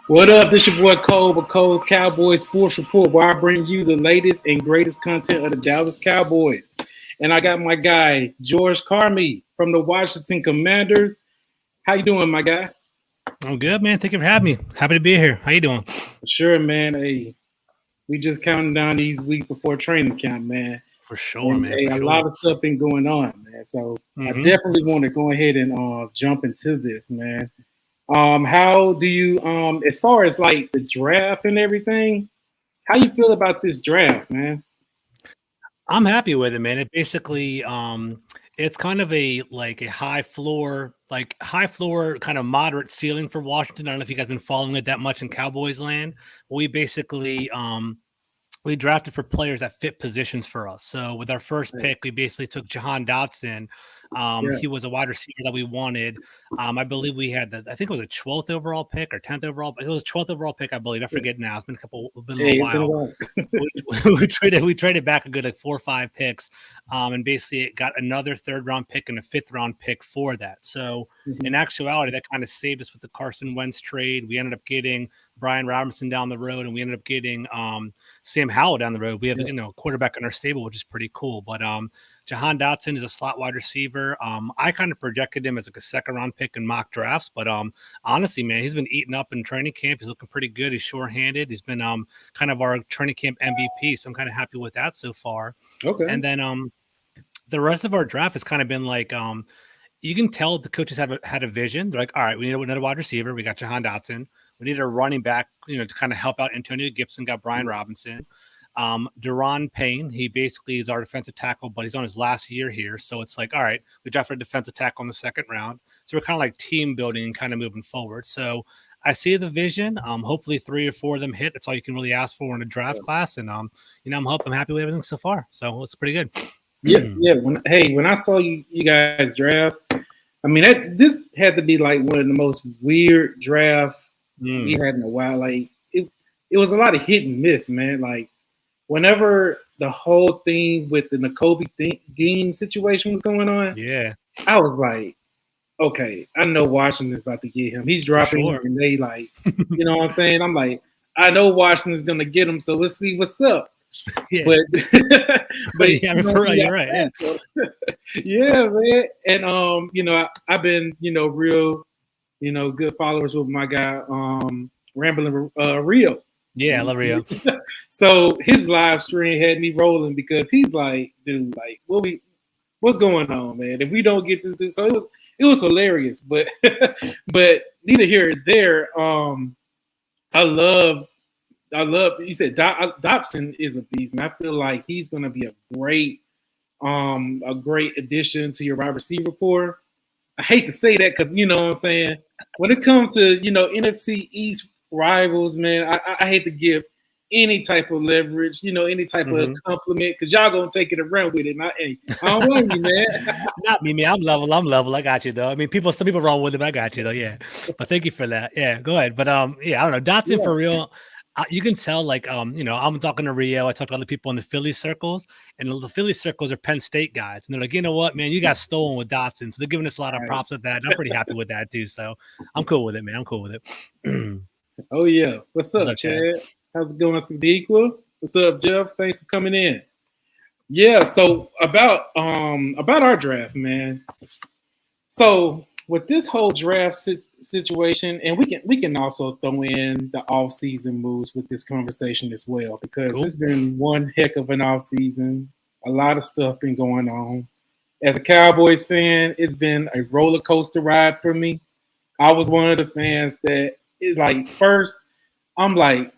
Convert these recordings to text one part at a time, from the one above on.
What up? This your boy Cole with Cole's Cowboys Sports Report, where I bring you the latest and greatest content of the Dallas Cowboys. And I got my guy George Carmi from the Washington Commanders. How you doing, my guy? I'm good, man. Thank you for having me. Happy to be here. How you doing? Sure, man. Hey, we just counting down these weeks before training camp, man. For sure, And man. hey, For a lot sure. of stuff been going on, man. So I hmm definitely want to go ahead and jump into this, man. How do you as far as like the draft and everything? How you feel about this draft, man? I'm happy with it, man. It basically, it's kind of a high floor, kind of moderate ceiling for Washington. I don't know if you guys been following it that much in Cowboys land. We basically, we drafted for players that fit positions for us. So with our first pick, we basically took Jahan Dotson. Yeah. He was a wide receiver that we wanted. I believe we had I think it was a 12th overall pick or 10th overall. It was 12th overall pick, I believe. I forget now. It's been a little Hey, it's been a while. while. We traded back a good like 4 or 5 picks, and basically it got another third round pick and a fifth round pick for that. So in Mhm. actuality, that kind of saved us with the Carson Wentz trade. We ended up getting Brian Robinson down the road, and we ended up getting Sam Howell down the road. We have Yeah. a quarterback in our stable, which is pretty cool. But Jahan Dotson is a slot wide receiver. I kind of projected him as like a second round pick in mock drafts, but honestly, man, he's been eating up in training camp. He's looking pretty good. He's sure-handed. He's been kind of our training camp MVP, so I'm kind of happy with that so far. Okay. And then the rest of our draft has kind of been like you can tell the coaches had a vision. They're like, all right, we need another wide receiver. We got Jahan Dotson. We need a running back, to kind of help out Antonio Gibson. Got Brian Robinson. Duron Payne, he basically is our defensive tackle, but he's on his last year here. So it's like, all right, we drafted a defensive tackle in the second round. So we're kind of like team building and kind of moving forward. So I see the vision. Hopefully 3 or 4 of them hit. That's all you can really ask for in a draft class. And I'm happy with everything so far. So it's pretty good. Yeah, yeah. When I saw you guys draft, I mean this had to be like one of the most weird draft we Mm, had in a while. Like it was a lot of hit and miss, man. Like whenever the whole thing with the Dean situation was going on, yeah, I was like, okay, I know Washington's about to get him. He's for dropping, sure. and they like, you know what I'm saying? I'm like, I know Washington's gonna get him, so let's see what's up. Yeah. But but Yeah, I you mean, know, for real, see you're after right. Yeah. that, so yeah, man. And I've been real good followers with my guy Rambling Rio. Yeah, I love Rio. So his live stream had me rolling because he's like, dude, like, what's going on, man? If we don't get this, dude, so it was hilarious, but but neither here or there. I love I love. You said Dobson is a beast, man. I feel like he's going to be a great addition to your wide receiver core. I hate to say that because you know what I'm saying. When it comes to NFC East rivals, man, I hate to give any type of leverage, any type of hmm compliment because y'all gonna take it and run with it. And hey, I don't blame you, man. Not me, man. I'm level. I'm level. I got you though. I mean, some people wrong with it, but I got you though. Yeah. But thank you for that. Yeah. Go ahead. But yeah, I don't know. Dotson Yeah, for real. You can tell, like, I'm talking to Rio. I talked to other people in the Philly circles, and the Philly circles are Penn State guys, and they're like, you know what, man, you got stolen with Dotson, so they're giving us a lot of right. props with that. And I'm pretty happy with that too. So I'm cool with it, man. I'm cool with it. Oh yeah. What's What's up, up, Chad? Chad? How's it going, Equal? What's up, Jeff? Thanks for coming in. Yeah, so about our draft, man. So with this whole draft situation, and we can also throw in the off season moves with this conversation as well because Cool. it's been one heck of an off season. A lot of stuff been going on. As a Cowboys fan, it's been a roller coaster ride for me. I was one of the fans that is like first, I'm like,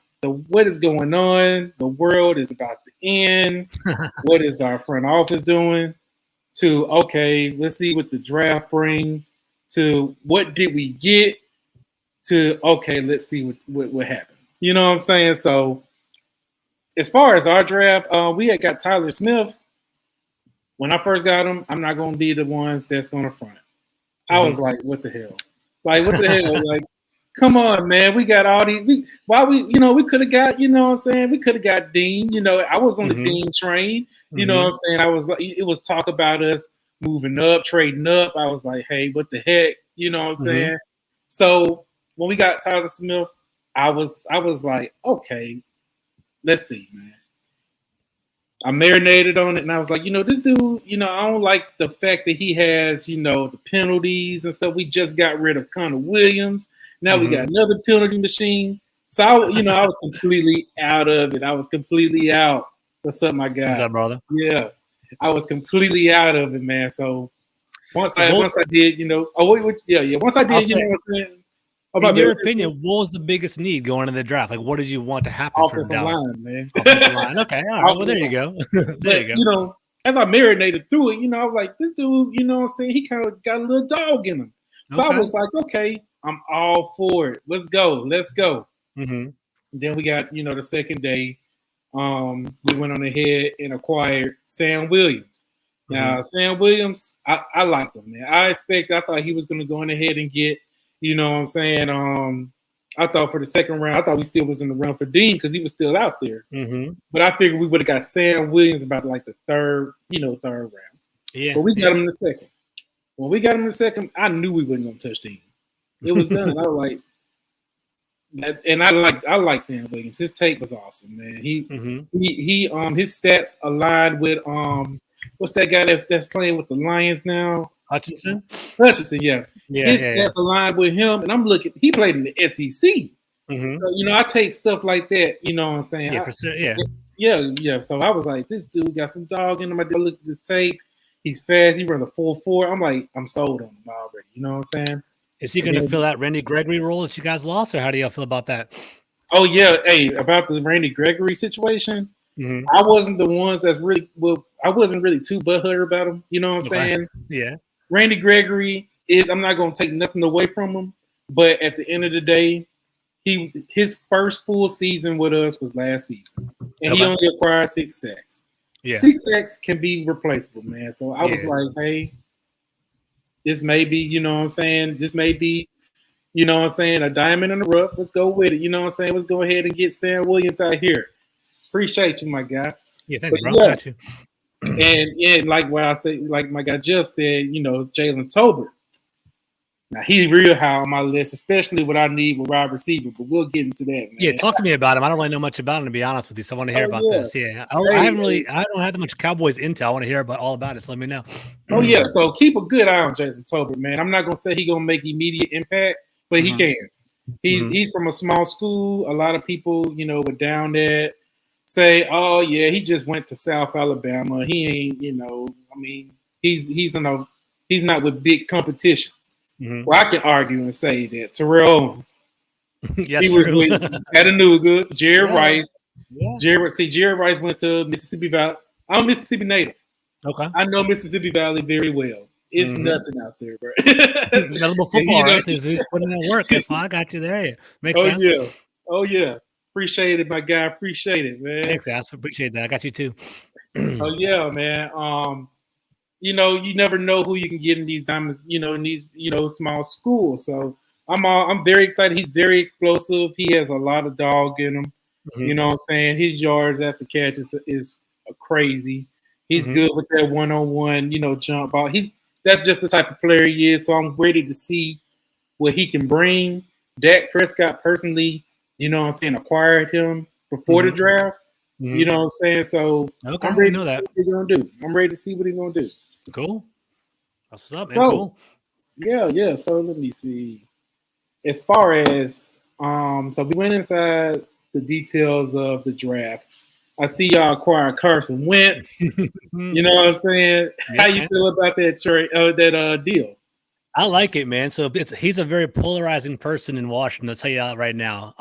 what is going on? The world is about to end. What is our front office doing? To okay, let's see what the draft brings. To what did we get? To okay, let's see what happens. You know what I'm saying? So as far as our draft, we had got Tyler Smith. When I first got him, I'm not going to be the ones that's going to front. I was hmm like, what the hell? Like, what the hell? Like, come on, man. We got all these. We could have got, what I'm saying? We could have got Dean. I was on the hmm Dean train. You know what hmm I'm saying? I was like, it was talk about us moving up, trading up. I was like, hey, what the heck? You know what I'm hmm saying? So when we got Tyler Smith, I was like, okay, let's see, man. I marinated on it, and I was like, this dude, I don't like the fact that he has, the penalties and stuff. We just got rid of Connor Williams. Now we got another penalty machine. So, I was completely out of it. I was completely out. What's up, my guy? What's up, brother? Yeah, I was completely out of it, man. So once I did, once I did, what I'm saying? In your opinion, what was the biggest need going into the draft? Like, what did you want to happen offensive for Dallas? line, man. Offensive line. Okay, all right. Well, there you go. You go. As I marinated through it, I was like, this dude, what I'm saying? He kind of got a little dog in him. So I was like, okay, I'm all for it. Let's go. Mm-hmm. Then we got, the second day, we went on ahead and acquired Sam Williams. Now, Sam Williams, I liked him, man. I thought he was going to go on ahead and get, what I'm saying? I thought for the second round, I thought we still was in the run for Dean because he was still out there. But I figured we would have got Sam Williams about like the third round. Yeah. But we got him in the second. When we got him in the second, I knew we wasn't going to touch Dean. It was done. I was like, and I like Sam Williams. His tape was awesome, man. He his stats aligned with what's that guy that's playing with the Lions now? Hutchinson, yeah. His stats aligned with him, and I'm looking. He played in the SEC, so I take stuff like that. You know what I'm saying? Yeah, for sure. Yeah. Yeah. So I was like, this dude got some dog in him. I looked at his tape. He's fast. He run a 4.4. I'm like, I'm sold on him already. You know what I'm saying? Is he going to fill that Randy Gregory role that you guys lost, or how do y'all feel about that? Oh yeah, hey, about the Randy Gregory situation. I wasn't the ones that's really I wasn't really too butthurt about him. You know what I'm saying? Yeah. Randy Gregory I'm not going to take nothing away from him, but at the end of the day, his first full season with us was last season, and he only acquired 6 sacks. Yeah. 6 sacks can be replaceable, man. So I was like, hey, this may be, you know what I'm saying? This may be, you know what I'm saying, a diamond in the rough. Let's go with it. You know what I'm saying? Let's go ahead and get Sam Williams out here. Appreciate you, my guy. Yeah, thanks, bro. Got you. And like what I say, like my guy Jeff said, Jalen Tolbert. Now he's real high on my list, especially what I need with wide receiver. But we'll get into that, man. Yeah, talk to me about him. I don't really know much about him, to be honest with you. So I want to hear about this. Yeah, I don't have that much Cowboys intel. I want to hear all about it. So let me know. Oh yeah, so keep a good eye on Jalen Tolbert, man. I'm not gonna say he's gonna make immediate impact, but he can. He's from a small school. A lot of people, were down there. Say, oh yeah, he just went to South Alabama. He ain't, he's not with big competition. Well, I can argue and say that Terrell Owens, he was with Chattanooga, Jerry Rice. Yeah. Jerry Rice went to Mississippi Valley. I'm a Mississippi native. Okay, I know Mississippi Valley very well. It's nothing out there, bro. Football, right? He's putting in work. That's why I got you there. Yeah. Makes sense. Oh yeah. Appreciate it, my guy. Appreciate it, man. Thanks, guys. Appreciate that. I got you too. Oh yeah, man. You never know who you can get in these diamonds, in these, small schools. So I'm very excited. He's very explosive. He has a lot of dog in him. You know what I'm saying? His yards after catch is crazy. He's good with that one-on-one, jump ball. That's just the type of player he is. So I'm ready to see what he can bring. Dak Prescott personally, acquired him before the draft. You know what I'm saying? So I'm ready to see what he's going to do. I'm ready to see what he's going to do. Cool. That's what's up, man. Cool. Yeah. So let me see. As far as so we went inside the details of the draft. I see y'all acquire Carson Wentz. You know what I'm saying? Yeah, how you feel about that trade? That deal? I like it, man. So he's a very polarizing person in Washington. I'll tell you that right now.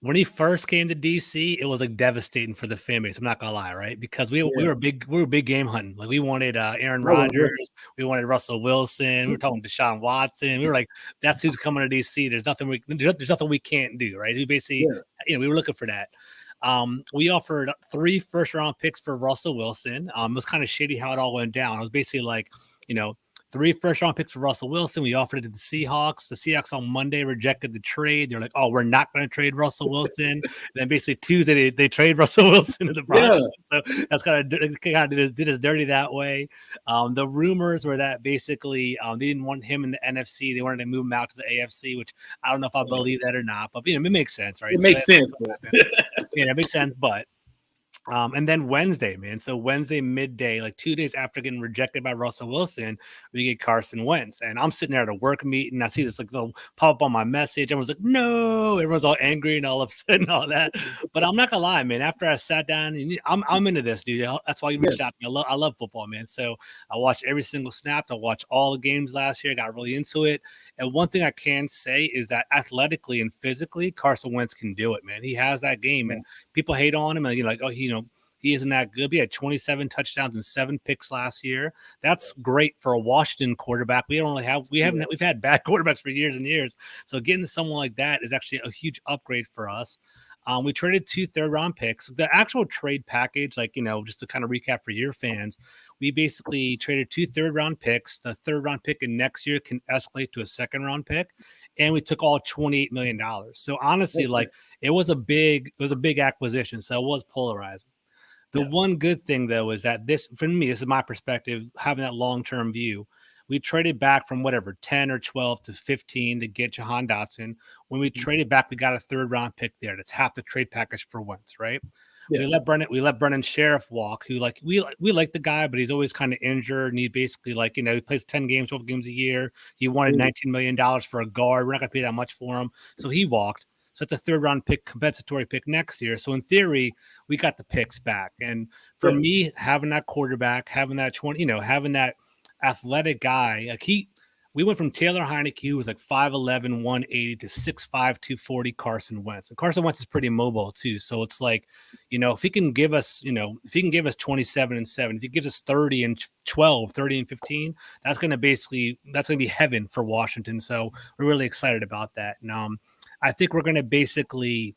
When he first came to DC, it was like devastating for the fan base. I'm not gonna lie, right? Because we were big game hunting. Like we wanted Aaron Rodgers, we wanted Russell Wilson, we were talking Deshaun Watson. We were like, that's who's coming to DC. There's nothing we can't do, right? We basically, we were looking for that. We offered 3 first-round picks for Russell Wilson. It was kind of shady how it all went down. It was basically like, 3 first-round picks for Russell Wilson. We offered it to the Seahawks. The Seahawks on Monday rejected the trade. They're like, "Oh, we're not going to trade Russell Wilson." And then basically Tuesday they trade Russell Wilson to the Broncos. So that's kind of did us dirty that way. The rumors were that basically they didn't want him in the NFC. They wanted to move him out to the AFC, which I don't know if I believe that or not. But it makes sense, right? It makes sense. Yeah, it makes sense. But and then Wednesday, man. So Wednesday midday, like 2 days after getting rejected by Russell Wilson, we get Carson Wentz. And I'm sitting there at a work meeting. I see this like little pop up on my message. Everyone's like, no, everyone's all angry and all upset and all that. But I'm not gonna lie, man. After I sat down, and I'm into this, dude. That's why you reached out to me. I love football, man. So I watched every single snap. I watched all the games last year. Got really into it. And one thing I can say is that athletically and physically, Carson Wentz can do it, man. He has that game, and people hate on him, and you're like, oh, he isn't that good. He had 27 touchdowns and 7 picks last year. That's great for a Washington quarterback. We've had bad quarterbacks for years and years. So getting someone like that is actually a huge upgrade for us. We traded 2 third-round picks. The actual trade package, just to kind of recap for your fans, we basically traded 2 third-round picks. The third-round pick in next year can escalate to a second-round pick, and we took all $28 million. So honestly, it was a big acquisition. So it was polarizing. The one good thing, though, is that this is my perspective, having that long-term view. We traded back from 10 or 12 to 15 to get Jahan Dotson. When we traded back, we got a third-round pick there. That's half the trade package for Wentz, right? Yeah. We let Brennan Sheriff walk, who we like the guy, but he's always kind of injured, and he basically he plays 10 games, 12 games a year. He wanted $19 million for a guard. We're not going to pay that much for him, so he walked. So it's a third-round pick, compensatory pick next year. So in theory, we got the picks back. And for me, having that quarterback, having that having that athletic guy, we went from Taylor Heineke, who was 5'11", 180, to 6'5", 240 Carson Wentz. And Carson Wentz is pretty mobile too. So it's if he can give us, 27 and 7, if he gives us 30 and 12, 30 and 15, that's going to be heaven for Washington. So we're really excited about that. And I think we're going to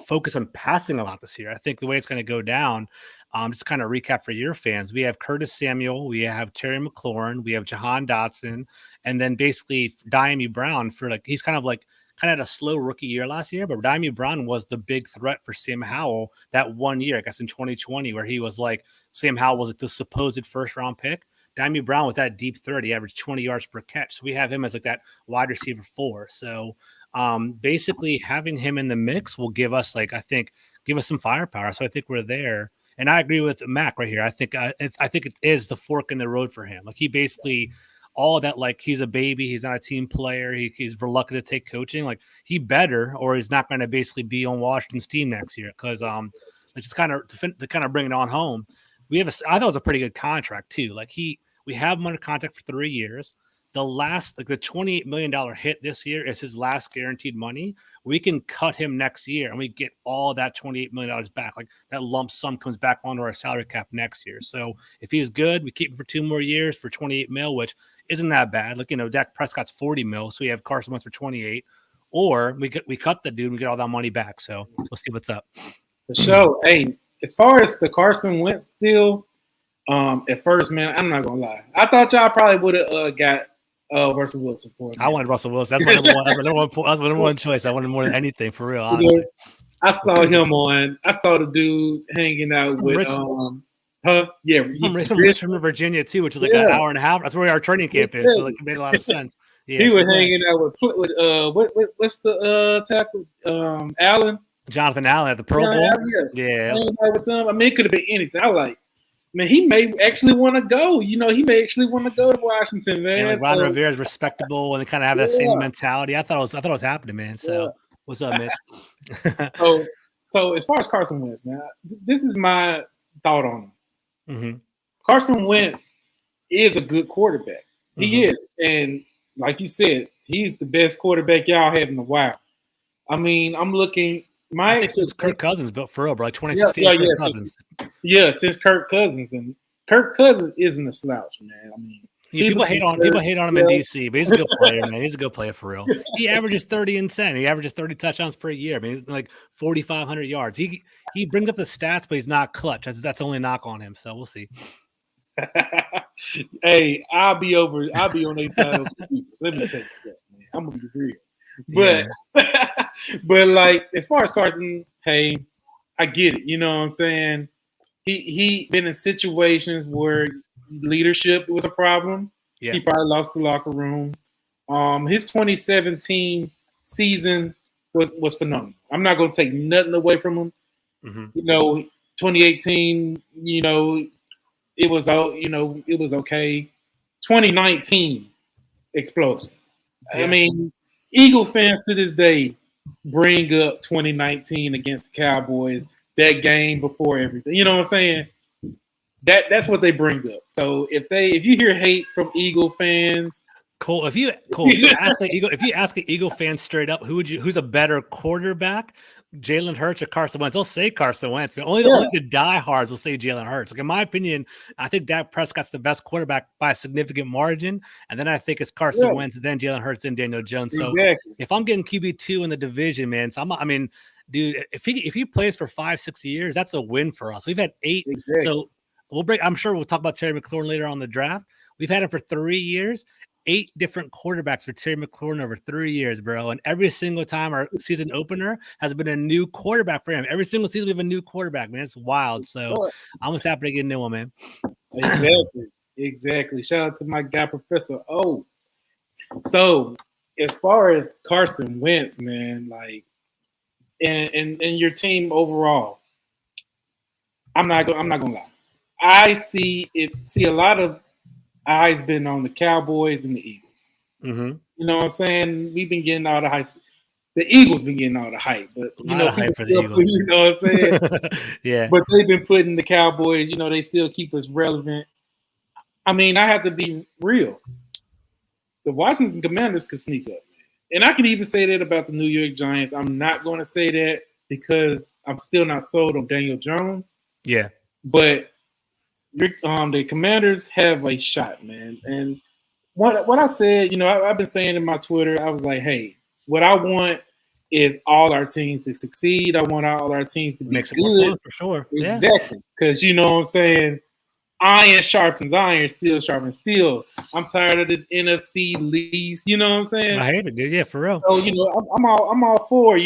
focus on passing a lot this year. I think the way it's going to go down, just kind of recap for your fans, we have Curtis Samuel, we have Terry McLaurin, we have Jahan Dotson, and then basically Diami Brown he's kind of had a slow rookie year last year, but Diami Brown was the big threat for Sam Howell that 1 year, I guess in 2020, where he was Sam Howell was the supposed first-round pick. Diami Brown was that deep threat. He averaged 20 yards per catch. So we have him as that wide receiver 4. So basically having him in the mix will give us give us some firepower. So I think we're there. And I agree with Mac right here. I think it is the fork in the road for him. He basically all that, he's a baby, he's not a team player, he's reluctant to take coaching. He better, or he's not going to basically be on Washington's team next year. Because just kind of to bring it on home, I thought it was a pretty good contract too. We have him under contract for 3 years. The last, the $28 million hit this year is his last guaranteed money. We can cut him next year and we get all that $28 million back. That lump sum comes back onto our salary cap next year. So if he's good, we keep him for 2 more years for $28 million, which isn't that bad. Dak Prescott's $40 million, so we have Carson Wentz for 28, or we cut the dude and we get all that money back. So we'll see what's up. For sure. Hey, as far as the Carson Wentz deal, at first, man, I'm not gonna lie. I thought y'all probably would have got Russell Wilson for it. I wanted Russell Wilson. That's my number one choice. I wanted more than anything, for real, honestly. I saw the dude hanging out with from Richmond, Virginia too, which is an hour and a half. That's where our training camp is. So it made a lot of sense. Yeah, he was hanging out with what's the tackle? Allen. Jonathan Allen at the Pro Bowl. Yeah. With them. I mean, it could have been anything. I was like, man, he may actually want to go. He may actually want to go to Washington, man. And Ron Rivera is respectable, and they kind of have that same mentality. I thought it was happening, man. So, what's up, Mitch? so as far as Carson Wentz, man, this is my thought on him. Mm-hmm. Carson Wentz is a good quarterback. He is, and like you said, he's the best quarterback y'all had in a while. I mean, I'm looking. I think since Kirk Cousins built for real, bro. 2016 Cousins. Since Kirk Cousins, and Kirk Cousins isn't a slouch, man. I mean, people hate on him in DC, but he's a good player, man. He's a good player for real. He averages 30 and 10. He averages 30 touchdowns per year. I mean, he's 4,500 yards. He brings up the stats, but he's not clutch. That's the only knock on him. So we'll see. Hey, I'll be on their side of the Eagles. Let me tell you that, man. I'm gonna be real. Yeah. But like as far as Carson, hey, I get it. You know what I'm saying? He been in situations where leadership was a problem. Yeah. He probably lost the locker room. His 2017 season was phenomenal. I'm not going to take nothing away from him. Mm-hmm. You know, 2018, it was it was okay. 2019, explosive. Yeah. I mean, Eagle fans to this day bring up 2019 against the Cowboys, that game before everything. You know what I'm saying? That's what they bring up. So if you hear hate from Eagle fans, Cole, if you ask an Eagle fan straight up, who's a better quarterback, Jalen Hurts or Carson Wentz? They'll say Carson Wentz, but only the diehards will say Jalen Hurts. Like in my opinion, I think Dak Prescott's the best quarterback by a significant margin, and then I think it's Carson Wentz, then Jalen Hurts, then Daniel Jones. So if I'm getting QB2 in the division, man, dude, if he plays for 5-6 years, that's a win for us. We've had 8, so I'm sure we'll talk about Terry McLaurin later on the draft. We've had him for 3 years. 8 different quarterbacks for Terry McLaurin over 3 years, bro. And every single time our season opener has been a new quarterback for him. Every single season we have a new quarterback, man. It's wild. So I'm just happy to get a new one, man. Exactly. Shout out to my guy, Professor O. So as far as Carson Wentz, man, like, and your team overall, I'm not gonna lie. I see a lot of eyes been on the Cowboys and the Eagles. Mm-hmm. You know what I'm saying? We've been getting all the hype. The Eagles been getting all the hype, but hype for the Eagles. You know what I'm saying? Yeah. But they've been putting the Cowboys. They still keep us relevant. I mean, I have to be real. The Washington Commanders could sneak up, man. And I can even say that about the New York Giants. I'm not going to say that because I'm still not sold on Daniel Jones. Yeah. But the Commanders have a shot, man. And what I said, I've been saying in my Twitter, I was like, hey, what I want is all our teams to succeed. I want all our teams to be Makes good. It more fun for sure. Exactly. Because you know what I'm saying? Iron sharpens iron, steel sharpens steel. I'm tired of this NFC lease. You know what I'm saying? I hate it, dude. Yeah, for real. So, I'm all for,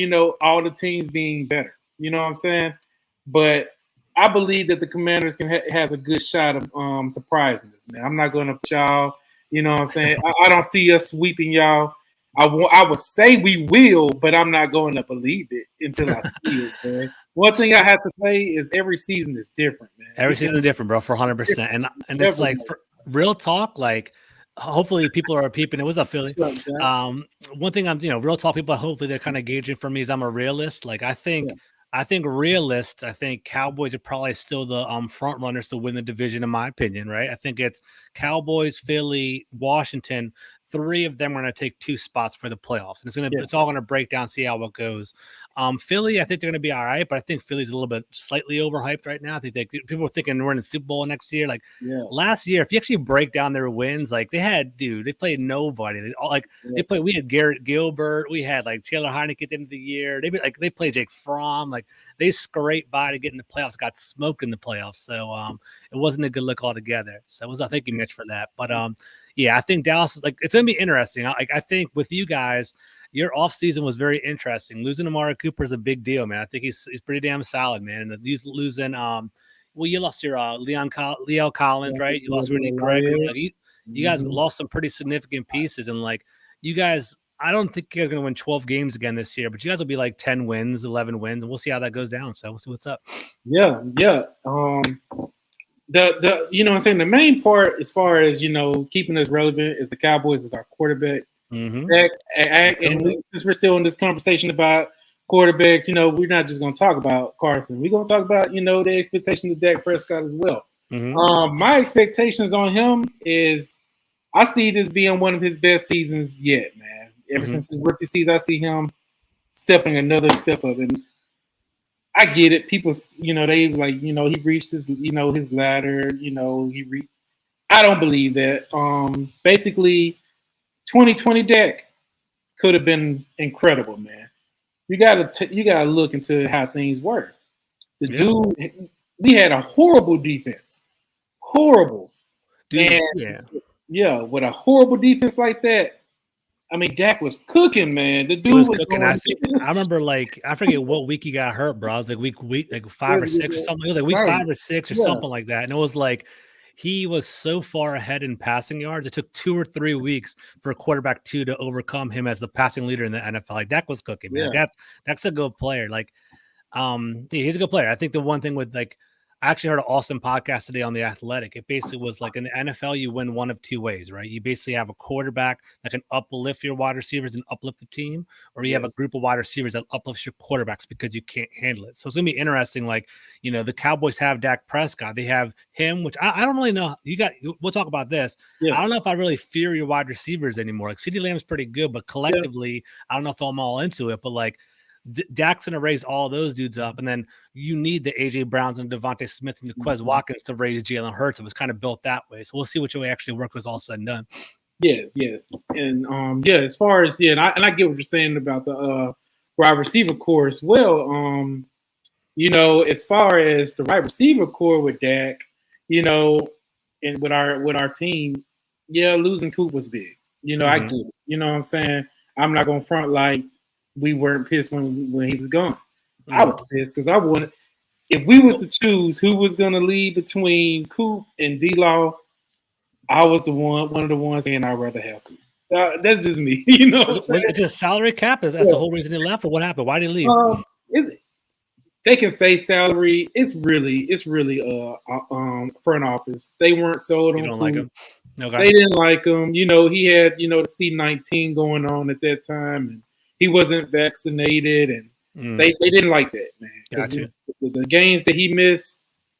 all the teams being better. You know what I'm saying? But I believe that the Commanders has a good shot of surprising us, man. I'm not going to put y'all, you know what I'm saying? I don't see us sweeping y'all. I would say we will, but I'm not going to believe it until I see it, man. One thing I have to say is every season is different, man. Every season is different, bro, for 100%. And it's like, for real talk, like, hopefully people are peeping. It was up, Philly. One thing real talk people, hopefully they're kind of gauging for me is I'm a realist. Like, I think Cowboys are probably still the front runners to win the division, in my opinion, right? I think it's Cowboys, Philly, Washington. 3 of them are going to take 2 spots for the playoffs, and it's all going to break down, see how it goes. Philly, I think they're going to be all right, but I think Philly's a little bit slightly overhyped right now. I think people are thinking we're in the Super Bowl next year. Like last year, if you actually break down their wins, like they played nobody. We had Garrett Gilbert, we had like Taylor Heineke at the end of the year. They played Jake Fromm. Like they scraped by to get in the playoffs, got smoked in the playoffs. So it wasn't a good look altogether. So thank you, Mitch, for that. But yeah, I think Dallas is it's going to be interesting. I think with you guys, your offseason was very interesting. Losing Amari Cooper is a big deal, man. I think he's pretty damn solid, man. And losing, you lost your Leo Collins, right? You lost Rennie Gregory. You guys lost some pretty significant pieces, and you guys, I don't think you guys are going to win 12 games again this year, but you guys will be like 10 wins, 11 wins, and we'll see how that goes down. So we'll see what's up. Yeah. The you know what I'm saying, the main part as far as keeping us relevant is the Cowboys is our quarterback. Mm-hmm. And since we're still in this conversation about quarterbacks, we're not just going to talk about Carson. We're going to talk about the expectations of Dak Prescott as well. Mm-hmm. My expectations on him is I see this being one of his best seasons yet, man. Ever since his rookie season, I see him stepping another step up. And I get it. People, they he reached his, his ladder. I don't believe that. Basically, 2020 Dak could have been incredible, man. You gotta look into how things were. Dude, we had a horrible defense. Horrible. Dude, And with a horrible defense like that, I mean, Dak was cooking, man. The dude was was cooking. going. I remember, like, I forget what week he got hurt, bro. It was like week like 5 or 6 or something. It was like week 5 or 6 or something like that. And it was like he was so far ahead in passing yards. It took 2 or 3 weeks for a quarterback 2 to overcome him as the passing leader in the NFL. Like, Dak was cooking, man. That's a good player. Like, he's a good player. I think the one thing with, like, I actually heard an awesome podcast today on The Athletic. It basically was like in the NFL, you win one of 2 ways, right? You basically have a quarterback that can uplift your wide receivers and uplift the team, or you have a group of wide receivers that uplifts your quarterbacks because you can't handle it. So it's going to be interesting. Like, the Cowboys have Dak Prescott. They have him, which I don't really know. We'll talk about this. I don't know if I really fear your wide receivers anymore. Like, CeeDee Lamb's pretty good, but collectively, I don't know if I'm all into it. But, like, Dak's going to raise all those dudes up, and then you need the A.J. Browns and Devontae Smith and the Quez Watkins to raise Jalen Hurts. It was kind of built that way. So we'll see which way actually work was all said and done. Yes. And, as far as, and I get what you're saying about the wide receiver core as well. As far as the wide receiver core with Dak, and with our team, losing Coop was big. I get it. You know what I'm saying? I'm not going to front like we weren't pissed when he was gone. I was pissed because I wanted, if we was to choose who was going to lead between Coop and D-Law, I was one of the ones saying I'd rather have Coop. That's just me. It's just salary cap. That's the whole reason he left, or what happened? Why did he leave? They can say salary. It's really front office. They weren't sold on. You don't like him? Okay. They didn't like him. He had the C-19 going on at that time, and he wasn't vaccinated, and they didn't like that, man. Gotcha. The games that he missed.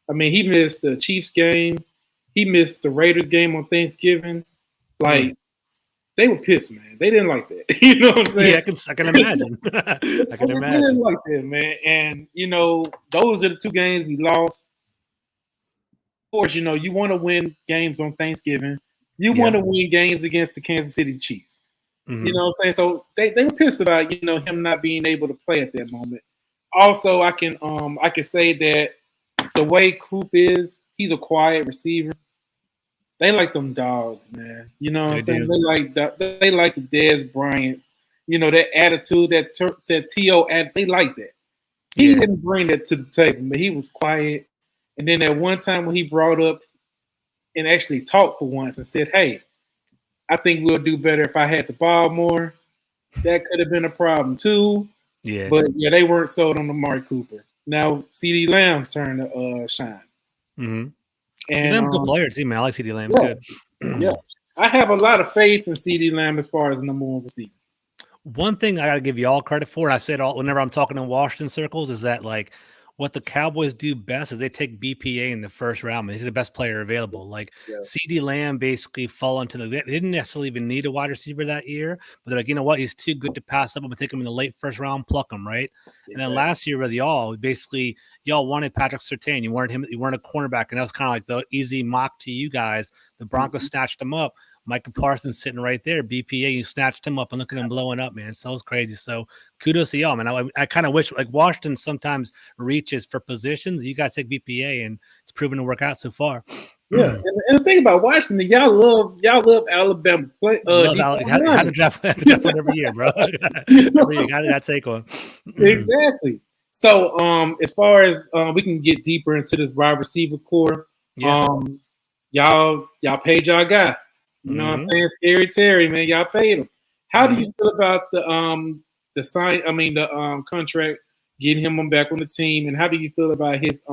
I mean, he missed the Chiefs game. He missed the Raiders game on Thanksgiving. Like, they were pissed, man. They didn't like that. You know what I'm saying? Yeah, I can imagine. I can imagine. They didn't like that, man. And, those are the 2 games we lost. Of course, you want to win games on Thanksgiving. You want to win games against the Kansas City Chiefs. Mm-hmm. You know what I'm saying? So they were pissed about, him not being able to play at that moment. Also, I can say that the way Coop is, he's a quiet receiver. They like them dogs, man. You know what I'm saying? They like the Dez Bryants. That attitude, that T.O. they like that. He didn't bring that to the table, but he was quiet. And then at one time when he brought up and actually talked for once and said, "Hey, I think we'll do better if I had the ball more," that could have been a problem too. Yeah. But they weren't sold on Amari Cooper. Now CeeDee Lamb's turn to shine. Mm-hmm. And CeeDee Lamb's a good player too, man. I like CeeDee Lamb. Good. I have a lot of faith in CeeDee Lamb as far as number 1 receiver. One thing I got to give you all credit for, I said whenever I'm talking in Washington circles, is that, like, what the Cowboys do best is they take BPA in the first round. He's the best player available. Like, CeeDee Lamb basically fall into they didn't necessarily even need a wide receiver that year, but they're like, you know what? He's too good to pass up. I'm going to take him in the late first round, pluck him, right? And then last year with y'all wanted Patrick Surtain. You wanted him. You weren't a cornerback, and that was kind of like the easy mock to you guys. The Broncos snatched him up. Micah Parsons sitting right there, BPA. You snatched him up and look at him blowing up, man. So it was crazy. So kudos to y'all, man. I kind of wish, like, Washington sometimes reaches for positions. You guys take BPA, and it's proven to work out so far. Yeah, and the thing about Washington, y'all love Alabama play. Have to draft one every year, bro. Every year, gotta take one. Exactly. So, as far as we can get deeper into this wide receiver core, y'all paid y'all guys. You know what I'm saying? Scary Terry, man, y'all paid him. How do you feel about the contract, getting him back on the team, and how do you feel about his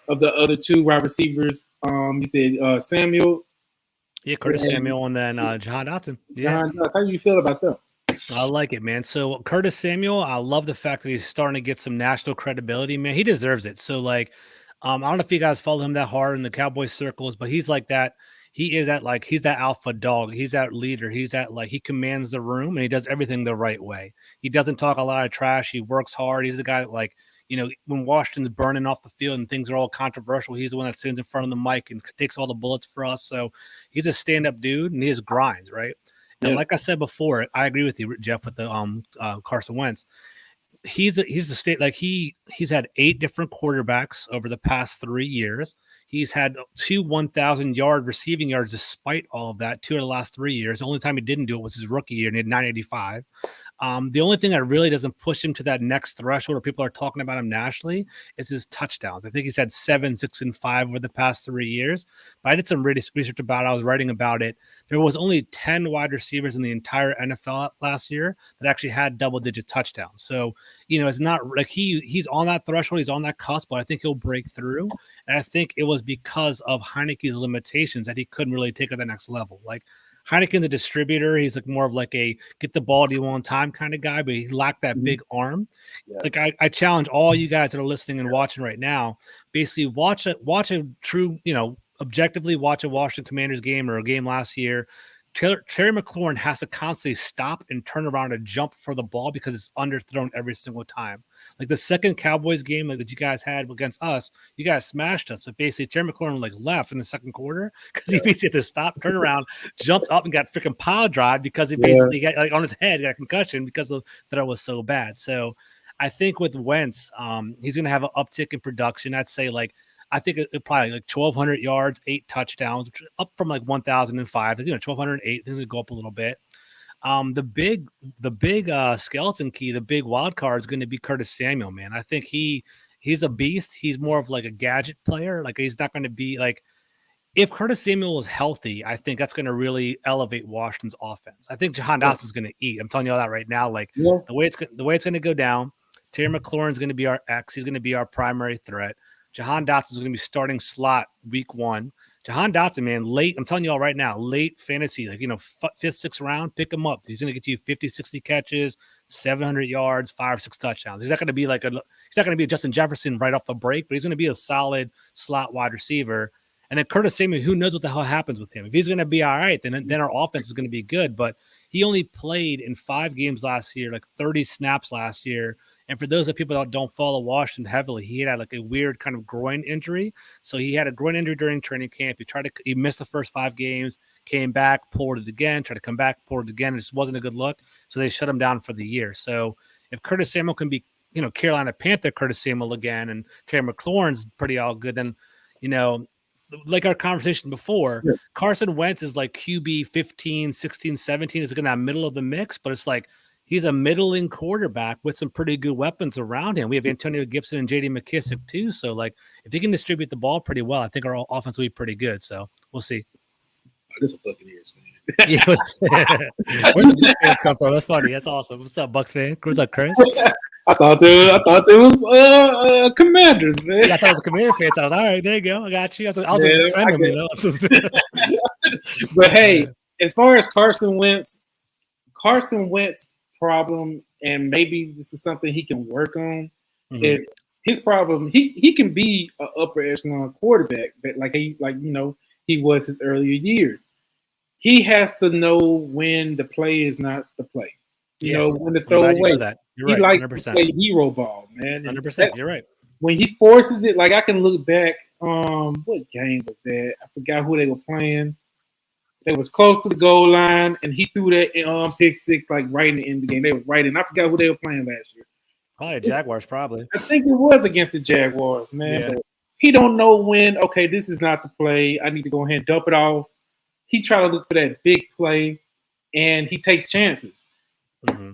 of the other 2 wide receivers? You said Samuel. Yeah, Curtis Samuel, and then Jahan Dotson. Yeah. How do you feel about them? I like it, man. So Curtis Samuel, I love the fact that he's starting to get some national credibility, man. He deserves it. So, like, I don't know if you guys follow him that hard in the Cowboys circles, but he's like that. He's that alpha dog. He's that leader. He's that, like, he commands the room and he does everything the right way. He doesn't talk a lot of trash. He works hard. He's the guy that, like, when Washington's burning off the field and things are all controversial, he's the one that stands in front of the mic and takes all the bullets for us. So he's a stand-up dude and he has grinds, right? And like I said before, I agree with you, Jeff, with the Carson Wentz. he's the state, like he's had 8 different quarterbacks over the past 3 years. He's had 2 1,000-yard receiving yards despite all of that 2 of the last 3 years. The only time he didn't do it was his rookie year, and he had 985. The only thing that really doesn't push him to that next threshold where people are talking about him nationally is his touchdowns. I think he's had 7, 6, and 5 over the past 3 years. But I did some research about it. I was writing about it. There was only 10 wide receivers in the entire NFL last year that actually had double-digit touchdowns. So, it's not like he's on that threshold. He's on that cusp, but I think he'll break through. And I think it was because of Heineke's limitations that he couldn't really take it to the next level. Like, Heineken's a distributor. He's like more of like a get the ball to you on time kind of guy, but he lacked that big arm. Yeah. Like I challenge all you guys that are listening and watching right now, basically watch a true, objectively watch a Washington Commanders game or a game last year. Terry McLaurin has to constantly stop and turn around and jump for the ball because it's underthrown every single time. Like the second Cowboys game that you guys had against us, you guys smashed us. But basically, Terry McLaurin left in the second quarter because he basically had to stop, turn around, jumped up, and got freaking pile drive because he basically got on his head, got a concussion because the throw was so bad. So I think with Wentz, he's going to have an uptick in production. I'd say I think it probably 1,200 yards, 8 touchdowns, which up from 1,005. 1,208. Things would go up a little bit. The big skeleton key, the big wild card is going to be Curtis Samuel, man. I think he's a beast. He's more of a gadget player. He's not going to be if Curtis Samuel is healthy, I think that's going to really elevate Washington's offense. I think Jahan Dotson is going to eat. I'm telling you all that right now. The way it's going to go down, Terry McLaurin is going to be our X. He's going to be our primary threat. Jahan Dotson is going to be starting slot week 1. Jahan Dotson, man, late. I'm telling you all right now, late fantasy, 5th, 6th round, pick him up. He's going to get you 50, 60 catches, 700 yards, 5 or 6 touchdowns. He's not going to be he's not going to be a Justin Jefferson right off the break, but he's going to be a solid slot wide receiver. And then Curtis Samuel, who knows what the hell happens with him? If he's going to be all right, then our offense is going to be good. But he only played in 5 games last year, 30 snaps last year. And for those of people that don't follow Washington heavily, he had a weird kind of groin injury. So he had a groin injury during training camp. He missed the first 5 games, came back, pulled it again, tried to come back, pulled it again. It just wasn't a good look. So they shut him down for the year. So if Curtis Samuel can be, Carolina Panther Curtis Samuel again, and Terry McLaurin's pretty all good, then, like our conversation before, Carson Wentz is QB 15, 16, 17 is going to have middle of the mix, but it's he's a middling quarterback with some pretty good weapons around him. We have Antonio Gibson and J.D. McKissick too. So if he can distribute the ball pretty well, I think our offense will be pretty good. So we'll see. Oh, this is a Buccaneers fan. Yeah, where the Bucs fans come from? That's funny. That's awesome. What's up, Bucs fan? What's up, Chris? I thought it was Commanders, man. Yeah, I thought it was a Commander fan. So I was all right. There you go. I got you. I was defending me though. But hey, as far as Carson Wentz problem, and maybe this is something he can work on, is his problem. He can be an upper echelon quarterback, but he was his earlier years. He has to know when the play is not the play. When to throw away. You're right, he likes 100%. to play hero ball, man. 100%. You're right. When he forces it, I can look back. What game was that? I forgot who they were playing. They was close to the goal line, and he threw that pick 6 right in the end of the game. They were right in. I forgot who they were playing last year. Probably the Jaguars, probably. I think it was against the Jaguars, man. Yeah. But he don't know when, okay, this is not the play. I need to go ahead and dump it off. He try to look for that big play, and he takes chances.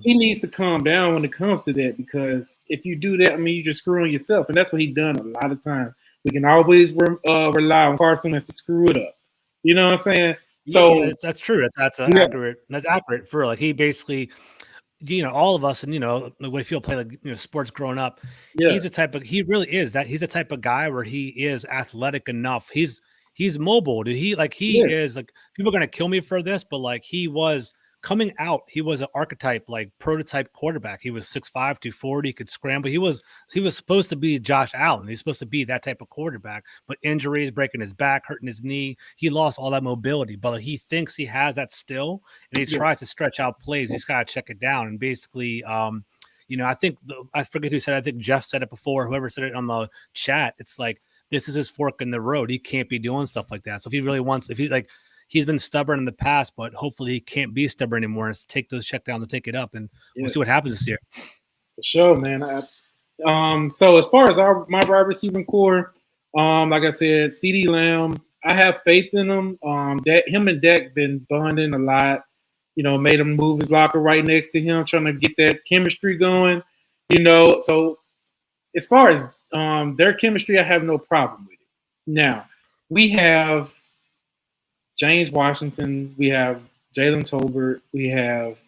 He needs to calm down when it comes to that, because if you do that, you're just screwing yourself, and that's what he's done a lot of times. We can always rely on Carson to screw it up. You know what I'm saying? So that's true. That's accurate. That's accurate for he basically, all of us, and the way Phil played sports growing up. Yeah. He's the type of he's the type of guy where he is athletic enough. He's mobile. Dude. He is people are gonna kill me for this, but he was. Coming out, he was an archetype, prototype quarterback. He was 6'5", 240, could scramble. He was supposed to be Josh Allen. He's supposed to be that type of quarterback, but injuries, breaking his back, hurting his knee, he lost all that mobility. But he thinks he has that still, and he tries to stretch out plays. He's got to check it down. And basically, I think I forget who said it. I think Jeff said it before. Whoever said it on the chat, it's this is his fork in the road. He can't be doing stuff like that. So if he really wants, he's been stubborn in the past, but hopefully he can't be stubborn anymore and take those checkdowns and take it up. And we'll see what happens this year. For sure, man. So as far as my wide receiving core, like I said, CD Lamb, I have faith in him. That him and Dak been bonding a lot. Made him move his locker right next to him, trying to get that chemistry going. So as far as their chemistry, I have no problem with it. Now we have James Washington, we have Jalen Tolbert, we have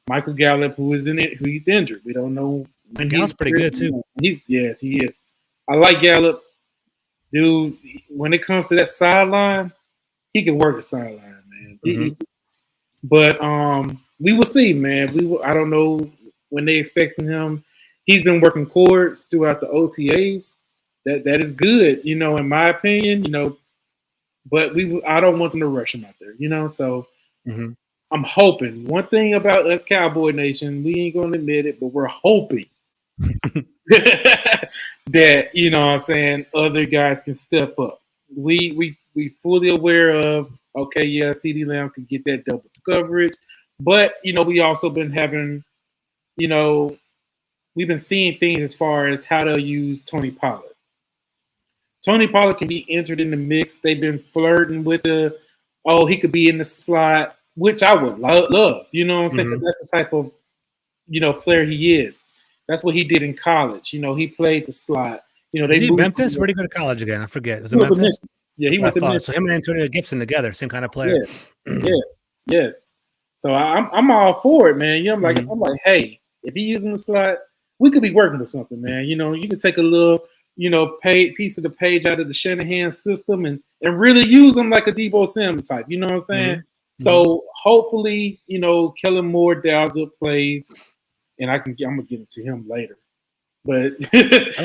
Michael Gallup, who is in it, who he's injured. We don't know when Gallup's pretty good too. Yes, he is. I like Gallup, dude. When it comes to that sideline, he can work the sideline, man. But we will see, man. I don't know when they expecting him. He's been working chords throughout the OTAs. That is good, in my opinion. But I don't want them to rush him out there, So I'm hoping. One thing about us Cowboy Nation, we ain't gonna admit it, but we're hoping that what I'm saying, other guys can step up. We fully aware of, okay, yeah, CD Lamb can get that double coverage, but we also been having, we've been seeing things as far as how to use Tony Pollard. Tony Pollard can be entered in the mix. They've been flirting with he could be in the slot, which I would love. You know what I'm saying? That's the type of, player he is. That's what he did in college. He played the slot. Is he Memphis? Where'd he go to college again? I forget. Was it Memphis? Yeah, he went to Memphis. So him and Antonio Gibson together, same kind of player. Yes. So I'm all for it, man. I'm like, hey, if he using the slot, we could be working with something, man. You could take a little, piece of the page out of the Shanahan system and really use him like a Debo Samuel type. You know what I'm saying? So hopefully, Kellen Moore dials up plays, and I'm gonna get it to him later. But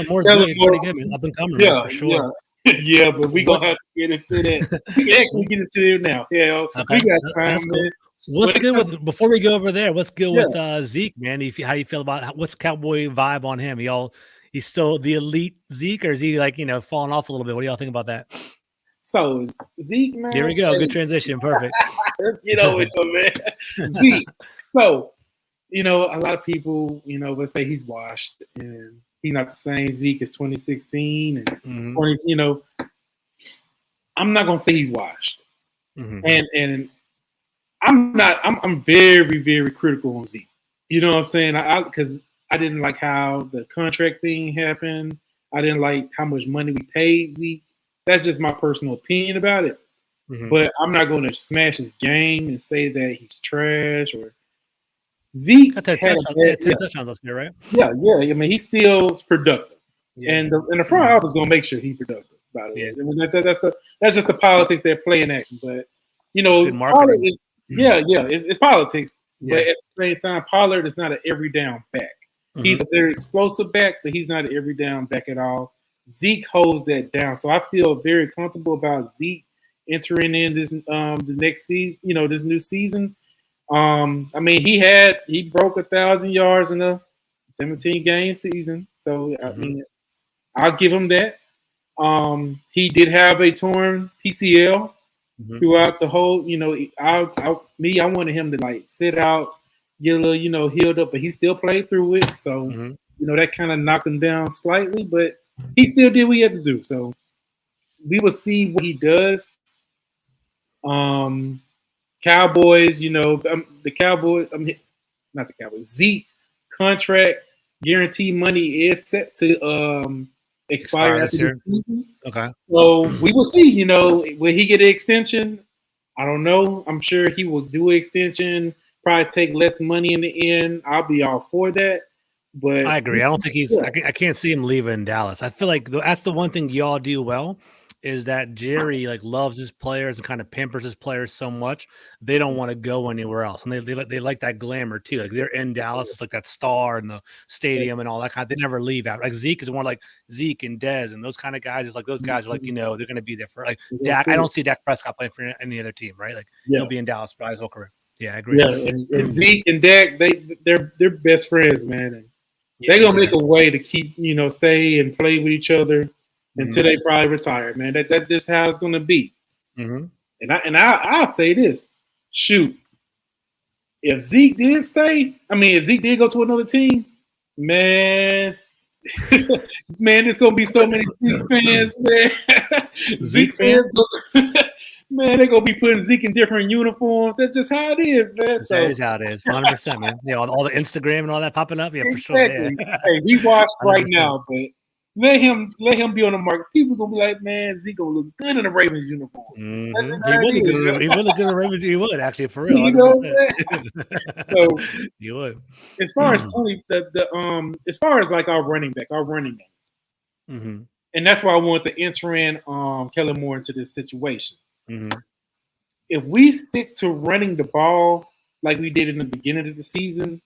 Moore's pretty good, man. Up and coming, for sure. Yeah, but we gonna have to get into that. We can actually get into it now. Yeah, okay. We got time, man. What's good with before we go over there? What's good with Zeke, man? How you feel about what's Cowboy vibe on him? He's still the elite Zeke, or is he falling off a little bit? What do y'all think about that? So Zeke, man. Here we go. Good transition. Perfect. Man. Zeke. So, a lot of people, would say he's washed and he's not the same Zeke as 2016 and 20. I'm not gonna say he's washed, and I'm very, very critical on Zeke. You know what I'm saying? Because I didn't like how the contract thing happened. I didn't like how much money we paid Zeke. That's just my personal opinion about it. But I'm not going to smash his game and say that he's trash or Zeke. Had 10 touchdowns last year, right? Yeah. I mean, he's still productive, and the front office is going to make sure he's productive. By the way, I mean, that's just the politics that play in action. But Pollard is, it's politics. But at the same time, Pollard is not an every down back. He's a very explosive back, but he's not an every down back at all. Zeke holds that down, so I feel very comfortable about Zeke entering in this the next season. This new season. I mean, he broke 1,000 yards in a 17-game season, so I mean, I'll give him that. He did have a torn PCL throughout the whole. I wanted him to sit out, get a little, healed up, but he still played through it. So that kind of knocked him down slightly, but he still did what he had to do. So we will see what he does. Cowboys, the Cowboys. Not the Cowboys. Zeke's contract guarantee money is set to expire after the season. Okay. So we will see. Will he get an extension? I don't know. I'm sure he will do an extension. Probably take less money in the end. I'll be all for that. But I agree. I don't think he's. I can't see him leaving Dallas. I feel like that's the one thing y'all do well is that Jerry loves his players and kind of pampers his players so much they don't want to go anywhere else, and they like that glamour too. Like they're in Dallas, it's like that star in the stadium and all that kind of. They never leave out. Like Zeke is more like Zeke and Dez and those kind of guys. It's like those guys are like they're going to be there for Dak. I don't see Dak Prescott playing for any other team, right? He'll be in Dallas for his whole career. Yeah, I agree. Yeah, and Zeke and Dak, they're best friends, man. And they're gonna make a way to keep stay and play with each other until they probably retire, man. That's just how it's gonna be. And I'll say this: shoot, if Zeke did stay, if Zeke did go to another team, man, man, there's gonna be so many Zeke fans, man. Zeke fan? Man, they're gonna be putting Zeke in different uniforms. That's just how it is, man. That So is how it is, 100%, man. All the Instagram and all that popping up, yeah, for sure. exactly. Yeah. Hey, we watch right 100%. now, but let him be on the market. People gonna be like, man, Zeke gonna look good in a Ravens uniform. That's just He how would it look is. good. He would look good in Ravens. He would actually, for real. You know, 100%. so He would. as far as Tony, as far as like our running game, and that's why I want to enter in Kellen Moore into this situation. If we stick to running the ball like we did in the beginning of the season,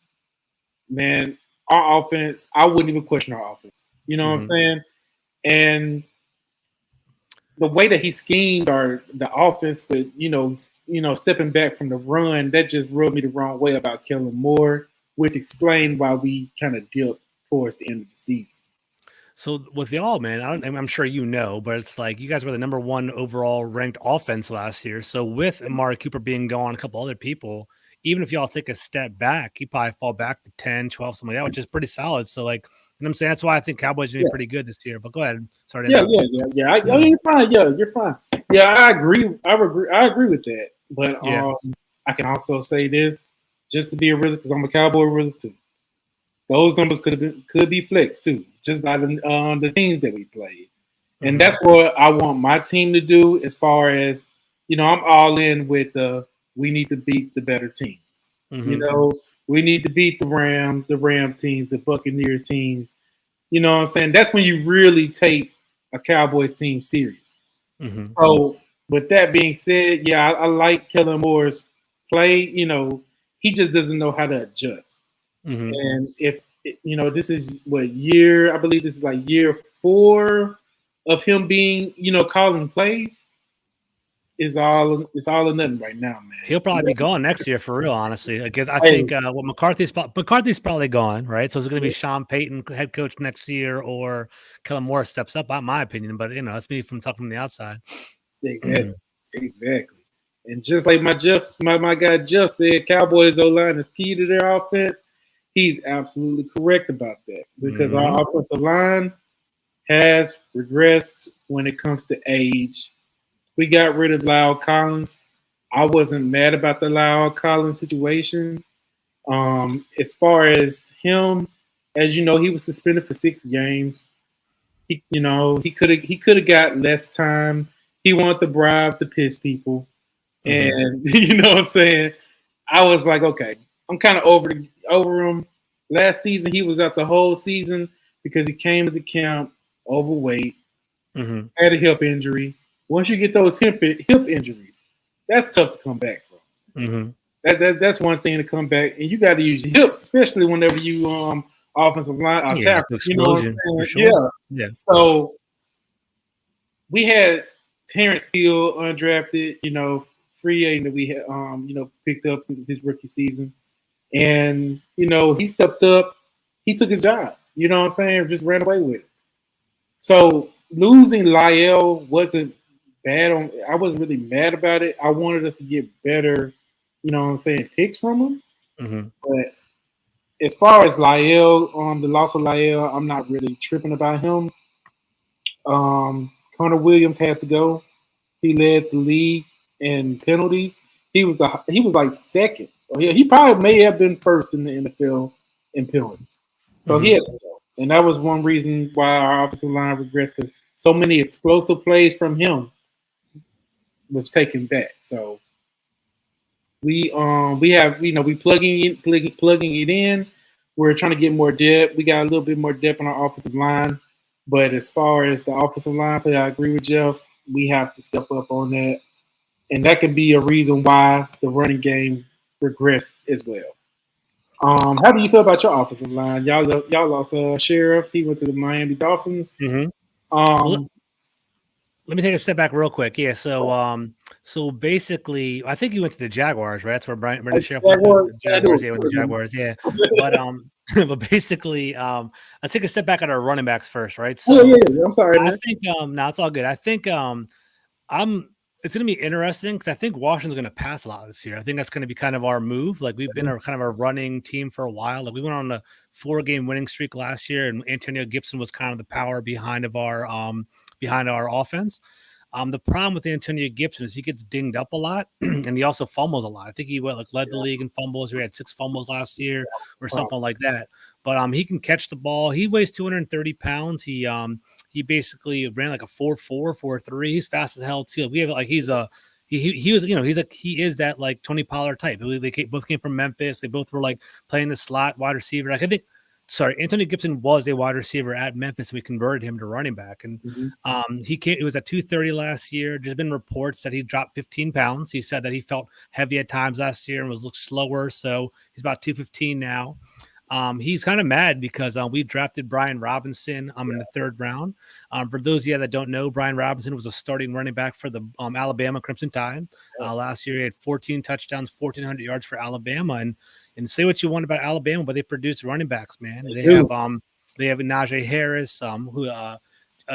man, our offense, I wouldn't even question our offense. You know what I'm saying? And the way that he schemed the offense, but stepping back from the run, that just rubbed me the wrong way about Kellen Moore, which explained why we kind of dipped towards the end of the season. So with y'all, man, I'm sure you know, but it's like you guys were the number 1 overall ranked offense last year. So with Amari Cooper being gone, a couple other people, even if y'all take a step back, you probably fall back to 10, 12, something like that, which is pretty solid. So like, you know what I'm saying? That's why I think Cowboys are going to be pretty good this year. But go ahead. Sorry. Yeah. You're fine. Yeah, you're fine. Yeah, I agree. I agree with that. But I can also say this, just to be a realist, because I'm a Cowboy realist too. Those numbers could be flexed too, just by the teams that we played. And that's what I want my team to do as far as, I'm all in with we need to beat the better teams. We need to beat the Ram teams, the Buccaneers teams. You know what I'm saying? That's when you really take a Cowboys team serious. So with that being said, yeah, I like Kellen Moore's play. He just doesn't know how to adjust. And if this is I believe this is like year 4 of him being, calling plays. It's all or nothing right now, man. He'll probably be gone next year for real, honestly. Because I think McCarthy's probably gone, right? So it's going to be Sean Payton head coach next year, or Kellen Moore steps up, in my opinion. But that's me talking from the outside. Exactly. And just like my guy Jeff said, Cowboys O-line is key to their offense. He's absolutely correct about that, because our offensive line has regressed when it comes to age. We got rid of Lyle Collins. I wasn't mad about the Lyle Collins situation. As far as him, as you know, he was suspended for 6 games. He could have got less time. He wanted to bribe to piss people, and you know what I'm saying. I was like, okay, I'm kind of over him. Last season, he was out the whole season because he came to the camp overweight, had a hip injury. Once you get those hip injuries, that's tough to come back from. That's one thing to come back, and you got to use your hips, especially whenever you offensive line tackle. You know what I'm saying? Sure. Yeah. So we had Terrence Steele undrafted, free agent that we had picked up in his rookie season. And, he stepped up. He took his job. You know what I'm saying? Just ran away with it. So losing Lyle wasn't bad. I wasn't really mad about it. I wanted us to get better, picks from him. But as far as Lyle, the loss of Lyle, I'm not really tripping about him. Connor Williams had to go. He led the league in penalties. He was like second. He probably may have been first in the NFL in penalties. So he had to go. And that was one reason why our offensive line regressed, because so many explosive plays from him was taken back. So we have we plugging it in. We're trying to get more depth. We got a little bit more depth on our offensive line. But as far as the offensive line play, I agree with Jeff. We have to step up on that. And that could be a reason why the running game regressed as well. How do you feel about your offensive line? Y'all lost Sheriff. He went to the Miami Dolphins. Let me take a step back real quick. Yeah, so basically, I think he went to the Jaguars, right? That's where Brandon Sheriff went to the Jaguars. Yeah, with the Jaguars. Yeah, but basically, let's take a step back at our running backs first, right? So I'm sorry. I think no, it's all good. I think I'm It's going to be interesting because I think Washington's going to pass a lot this year. I think that's going to be kind of our move. Like we've been kind of a running team for a while. Like we went on a 4-game winning streak last year, and Antonio Gibson was kind of the power behind our offense. The problem with Antonio Gibson is he gets dinged up a lot, and he also fumbles a lot. I think he led the league in fumbles. He had 6 fumbles last year or something like that. But he can catch the ball. He weighs 230 pounds. He basically ran like a 4.4, 4.3. He's fast as hell too. We have like he is that like Tony Pollard type. They both came from Memphis. They both were like playing the slot wide receiver. Like I think. Sorry, Antonio Gibson was a wide receiver at Memphis. We converted him to running back, and it was at 230 last year. There's been reports that he dropped 15 pounds. He said that he felt heavy at times last year and looked slower. So he's about 215 now. He's kind of mad because we drafted Brian Robinson in the 3rd round. For those of you that don't know, Brian Robinson was a starting running back for the Alabama Crimson Tide. Last year, he had 14 touchdowns, 1,400 yards for Alabama. And say what you want about Alabama, but they produce running backs, man. They have Najee Harris,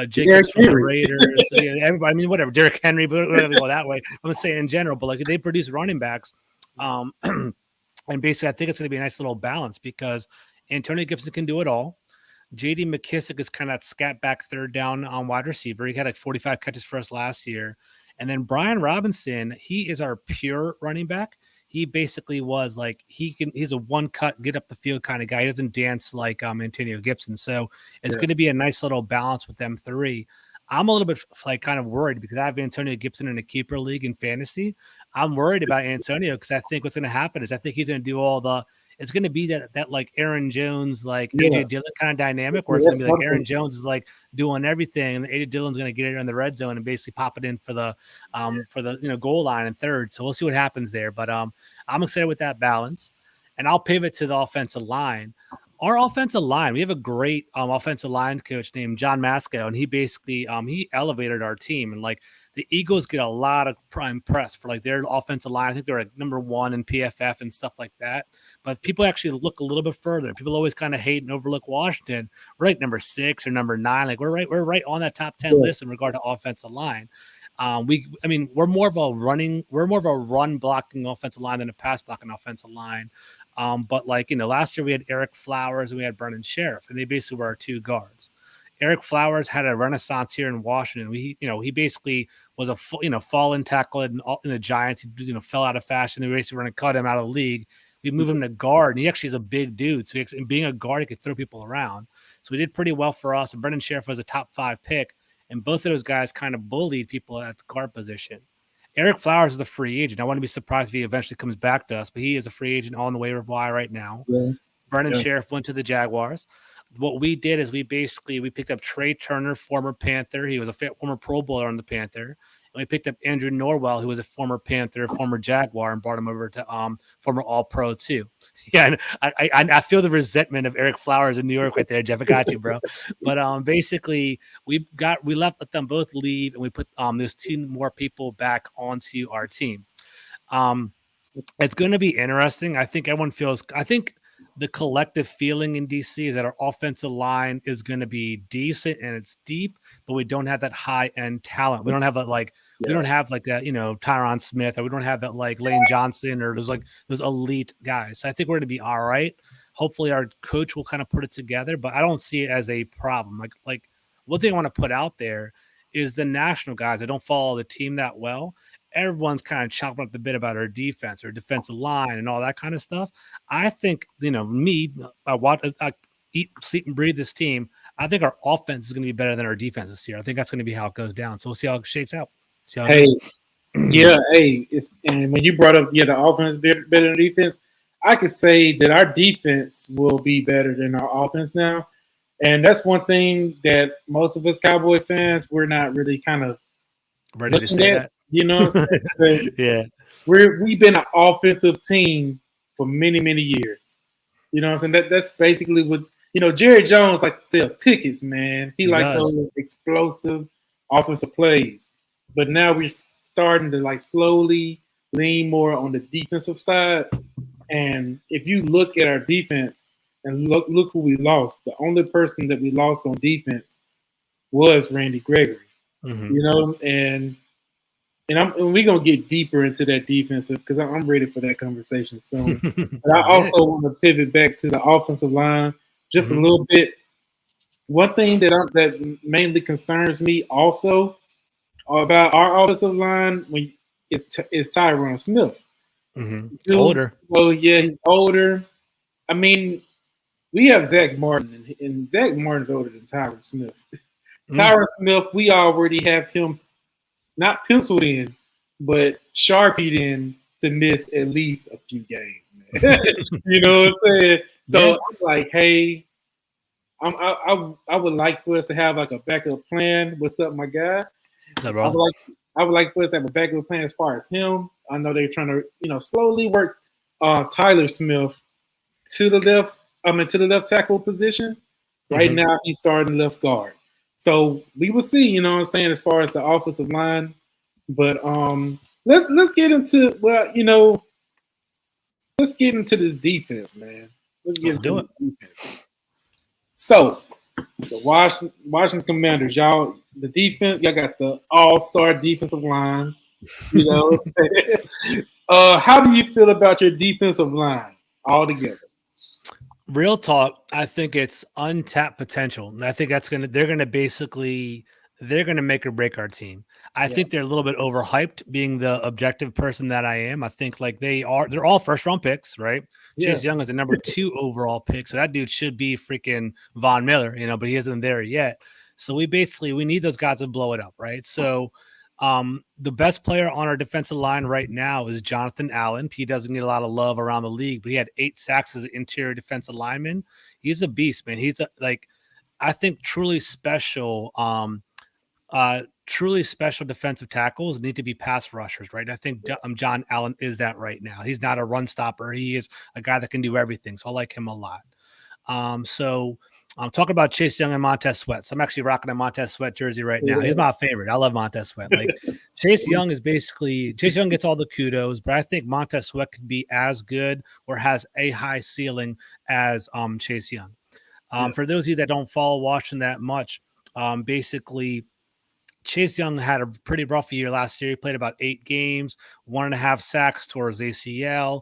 Jacobs from the Raiders. Everybody, I mean, whatever, Derrick Henry, but whatever go that way. I'm gonna say in general, but like they produce running backs. And basically, I think it's going to be a nice little balance because Antonio Gibson can do it all. J.D. McKissick is kind of that scat back 3rd down on wide receiver. He had like 45 catches for us last year. And then Brian Robinson, he is our pure running back. He basically was like he's a one cut, get up the field kind of guy. He doesn't dance like Antonio Gibson. So it's going to be a nice little balance with them 3. I'm a little bit like kind of worried because I have Antonio Gibson in a keeper league in fantasy. I'm worried about Antonio because I think what's going to happen is I think he's going to do it's going to be that like Aaron Jones, like AJ Dillon kind of dynamic where it's going to be like Aaron Jones is like doing everything and AJ Dillon's going to get it in the red zone and basically pop it in for the goal line in 3rd. So we'll see what happens there. But I'm excited with that balance. And I'll pivot to the offensive line. Our offensive line, we have a great offensive line coach named John Masco, and he basically he elevated our team. And like the Eagles get a lot of prime press for like their offensive line. I think they're like number 1 in PFF and stuff like that. But people actually look a little bit further. People always kind of hate and overlook Washington. We're like number 6 or number 9. Like we're right on that top 10 list in regard to offensive line. We're more of a run blocking offensive line than a pass blocking offensive line. But like, last year we had Eric Flowers and we had Brennan Sheriff, and they basically were our 2 guards. Eric Flowers had a renaissance here in Washington. He basically was a fallen tackle in the Giants. He fell out of fashion. They basically were going to cut him out of the league. We moved him to guard, and he actually is a big dude. So being a guard, he could throw people around. So we did pretty well for us. And Brennan Sheriff was a top 5 pick, and both of those guys kind of bullied people at the guard position. Eric Flowers is a free agent. I wouldn't be surprised if he eventually comes back to us, but he is a free agent on the waiver wire right now. Yeah. Brennan Sheriff went to the Jaguars. What we did is we picked up Trey Turner, former Panther. He was a former Pro Bowler on the Panther. And we picked up Andrew Norwell, who was a former Panther, former Jaguar, and brought him over to former All-Pro too. Yeah, and I feel the resentment of Eric Flowers in New York right there, Jeff. I got you, bro. But basically, we let them both leave, and we put those 2 more people back onto our team. It's going to be interesting. I think the collective feeling in DC is that our offensive line is going to be decent and it's deep, but we don't have that high end talent. We don't have that we don't have like that, Tyron Smith, or we don't have that like Lane Johnson or those elite guys. So I think we're going to be all right. Hopefully our coach will kind of put it together, but I don't see it as a problem. Like what they want to put out there is the national guys that don't follow the team that well. Everyone's kind of chopping up the bit about our defense or defensive line and all that kind of stuff. I think, I eat, sleep, and breathe this team. I think our offense is going to be better than our defense this year. I think that's going to be how it goes down. So we'll see how it shakes out. And when you brought up the offense better than defense, I could say that our defense will be better than our offense now. And that's one thing that most of us Cowboy fans, we're not really kind of ready to say that. Yeah, we've been an offensive team for many, many years. You know what I'm saying? That's basically what Jerry Jones like to sell tickets, man. He likes those explosive offensive plays. But now we're starting to like slowly lean more on the defensive side. And if you look at our defense and look who we lost, the only person that we lost on defense was Randy Gregory. Mm-hmm. And and we're gonna get deeper into that defense because I'm ready for that conversation soon. But I Let's get it. also want to pivot back to the offensive line just a Mhm. little bit. One thing that mainly concerns me also about our offensive line is Tyron Smith. Dude, Older. well, yeah, he's older. I mean, we have Zach Martin, and Zach Martin's older than Tyron Smith. Mm. Tyron Smith, we already have him not penciled in, but sharpied in to miss at least a few games, man. You know what I'm saying? So Yeah. I'm like, hey, I would like for us to have like a backup plan. What's up, my guy? What's up, I bro? would like I would like for us to have a backup plan as far as him. I know they're trying to, slowly work Tyler Smith to the left. To the left tackle position. Right Mhm. now, he's starting left guard. So we will see. You know what I'm saying as far as the offensive line. But let's get into let's get into this defense, man. Let's get Let's do into it. the defense. So the Washington Commanders, y'all, the defense, y'all got the all-star defensive line. You know, how do you feel about your defensive line altogether? Real talk, I think it's untapped potential. And I think they're gonna make or break our team. I Yeah, think they're a little bit overhyped being the objective person that I am. I think like they're all first round picks, right? yeah, Chase Young is a number 2 overall pick. So that dude should be freaking Von Miller, but he isn't there yet. So we need those guys to blow it up, right? So the best player on our defensive line right now is Jonathan Allen. He doesn't get a lot of love around the league, but he had 8 sacks as an interior defensive lineman. He's a beast, man. I think truly special defensive tackles need to be pass rushers, right? And I think John Allen is that right now. He's not a run stopper. He is a guy that can do everything. So I like him a lot. So I'm talking about Chase Young and Montez Sweat. So I'm actually rocking a Montez Sweat jersey right now. He's yeah. my favorite. I love Montez Sweat. Like Chase Young gets all the kudos, but I think Montez Sweat could be as good or has a high ceiling as Chase Young. Yeah. For those of you that don't follow Washington that much, basically Chase Young had a pretty rough year last year. He played about 8 games, 1.5 sacks towards ACL.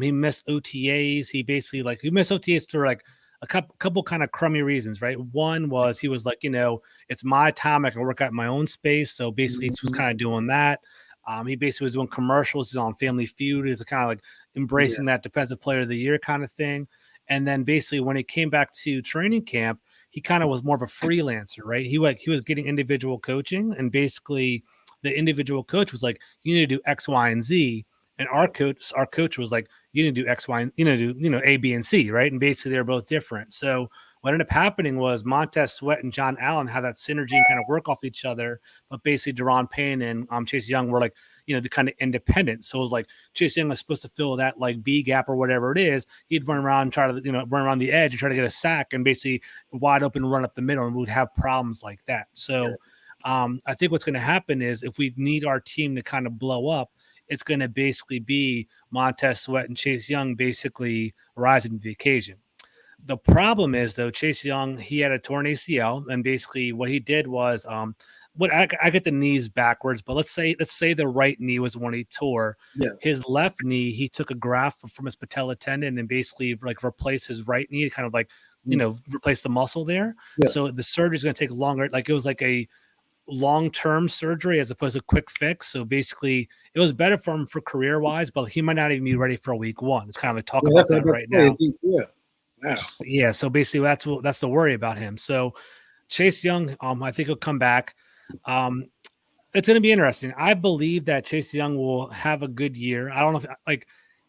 He missed OTAs. He missed OTAs for like a couple kind of crummy reasons, right? One was he was like, it's my time. I can work out in my own space. So basically, he was kind of doing that. He basically was doing commercials. He's on Family Feud. He's kind of like embracing that defensive player of the year kind of thing. And then basically when he came back to training camp, he kind of was more of a freelancer, right? He was getting individual coaching, and basically the individual coach was like, you need to do X, Y, and Z. And our coach was like, you need to do X, Y, and do A, B, and C, right? And basically they're both different. So what ended up happening was Montez Sweat and John Allen had that synergy and kind of work off each other. But basically Deron Payne and Chase Young were like, the kind of independent. So it was like Chase Young was supposed to fill that like B gap or whatever it is. He'd run around and try to, run around the edge and try to get a sack and basically wide open run up the middle, and we'd have problems like that. So I think what's going to happen is if we need our team to kind of blow up, it's going to basically be Montez Sweat and Chase Young basically rising to the occasion. The problem is, though, Chase Young, he had a torn ACL, and basically what he did was what I get the knees backwards, but let's say the right knee was when he tore. Yeah. His left knee, he took a graft from his patella tendon and basically like replaced his right knee to kind of like replace the muscle there. Yeah. So the surgery is going to take longer. Like it was like a long-term surgery as opposed to a quick fix. So basically it was better for him for career-wise, but he might not even be ready for week 1. It's kind of like talk about that right now. Yeah. Wow. Yeah. So basically that's the worry about him. So Chase Young, I think he'll come back. It's going to be interesting. I believe that Chase Young will have a good year. I don't know if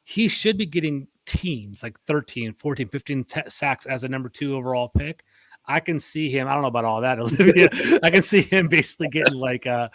he should be getting teens, like 13, 14, 15 sacks as a number 2 overall pick. I can see him. I don't know about all that, Olivia. I can see him basically getting like 8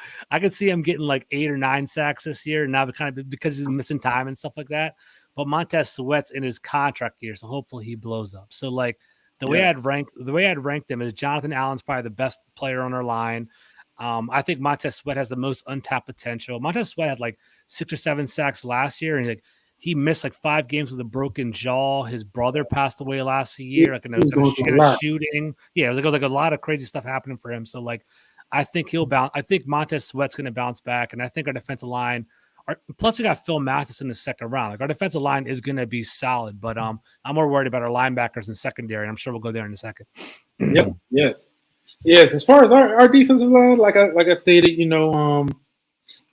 or 9 sacks this year. Now kind of because he's missing time and stuff like that. But Montez Sweat's in his contract year, so hopefully he blows up. So like the way I'd rank them is Jonathan Allen's probably the best player on our line. I think Montez Sweat has the most untapped potential. Montez Sweat had like 6 or 7 sacks last year, and he missed like 5 games with a broken jaw. His brother passed away last year, like in a shooting. Yeah, it was like a lot of crazy stuff happening for him. So like, I think he'll bounce. I think Montez Sweat's going to bounce back, and I think our defensive line. Plus, we got Phil Mathis in the second round. Like our defensive line is going to be solid, but I'm more worried about our linebackers and secondary. And I'm sure we'll go there in a second. Yep. Yes. As far as our defensive line, like I stated,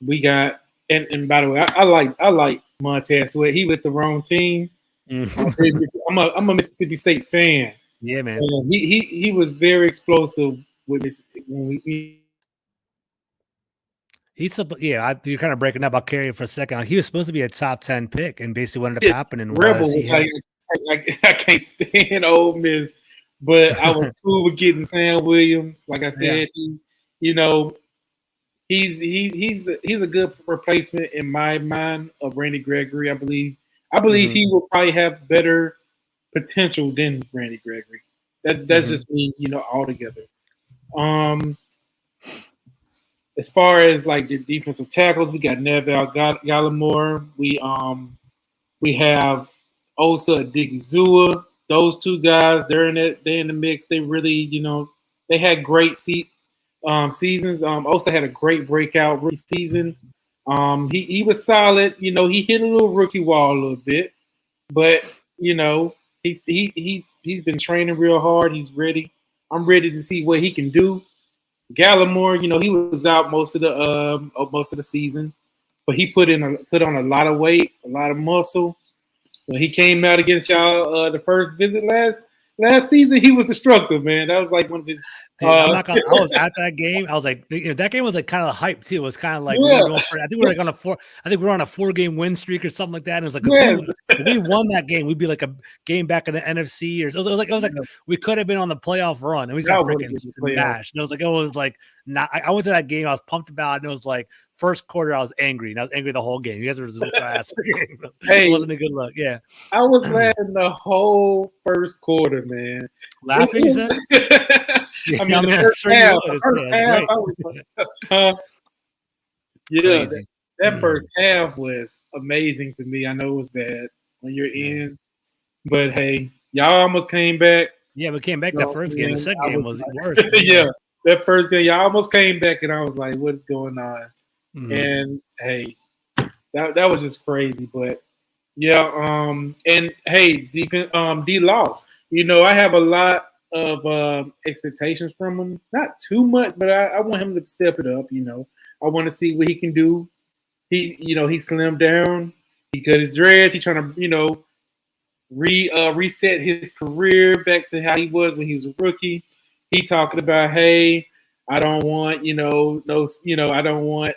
we got and by the way, I like Montez Sweat. He with the wrong team. I'm a Mississippi State fan. Yeah, man. He was very explosive with his when we. You're kind of breaking up. I'll carry it for a second. He was supposed to be a top 10 pick, and basically what ended up happening Rebel, which I can't stand Ole Miss, but I was cool with getting Sam Williams. Like I said, he's a good replacement in my mind of Randy Gregory. I believe he will probably have better potential than Randy Gregory. That's just me, altogether. As far as like the defensive tackles, we got Neville Gallimore. We have Osa Digizua. Those two guys, they're in the mix. They really, they had great seasons. Osa had a great breakout rookie season. He was solid. He hit a little rookie wall a little bit, but he's been training real hard. He's ready. I'm ready to see what he can do. Gallimore, he was out most of the season, but he put on a lot of weight, a lot of muscle. When he came out against y'all the first visit last season, he was destructive, man. That was like one of his. I was at that game. I was like, that game was like kind of hype too. It was kind of like I think we were like on a 4-game win streak or something like that. And it was like if we won that game, we'd be like a game back in the NFC or so. It was like we could have been on the playoff run, and we got freaking smashed. And it was like not. I went to that game. I was pumped about it, and it was like first quarter I was angry, and I was angry the whole game. You guys were just fast. It wasn't a good look. Yeah, I was laughing the whole first quarter, man. Laughing. I mean, the first half, I was like, that first half was amazing to me. I know it was bad when you're in, but hey, y'all almost came back. Yeah, we came back that first game. The second game was worse. That first game, y'all almost came back, and I was like, what's going on? And hey, that was just crazy. But and hey, D-Law, I have a lot of expectations from him. Not too much, but I want him to step it up. I want to see what he can do. He slimmed down. He cut his dreads. He's trying to reset his career back to how he was when he was a rookie. He talking about, hey, I don't want I don't want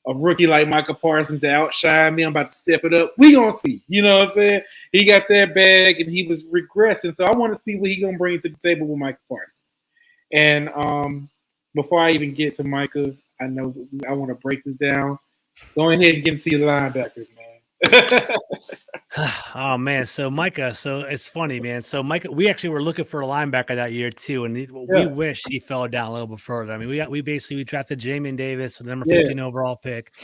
a rookie like Michael Parsons to outshine me. I'm about to step it up. We gonna see. You know what I'm saying? He got that bag and he was regressing. So I want to see what he gonna bring to the table with Michael Parsons. And before I even get to Micah, I know I want to break this down. Go ahead and get into your linebackers, man. Oh man, so Micah, so it's funny, man. So Micah, we actually were looking for a linebacker that year too, and we wish he fell down a little bit further. I mean, we drafted Jamin Davis with the number 15 overall pick.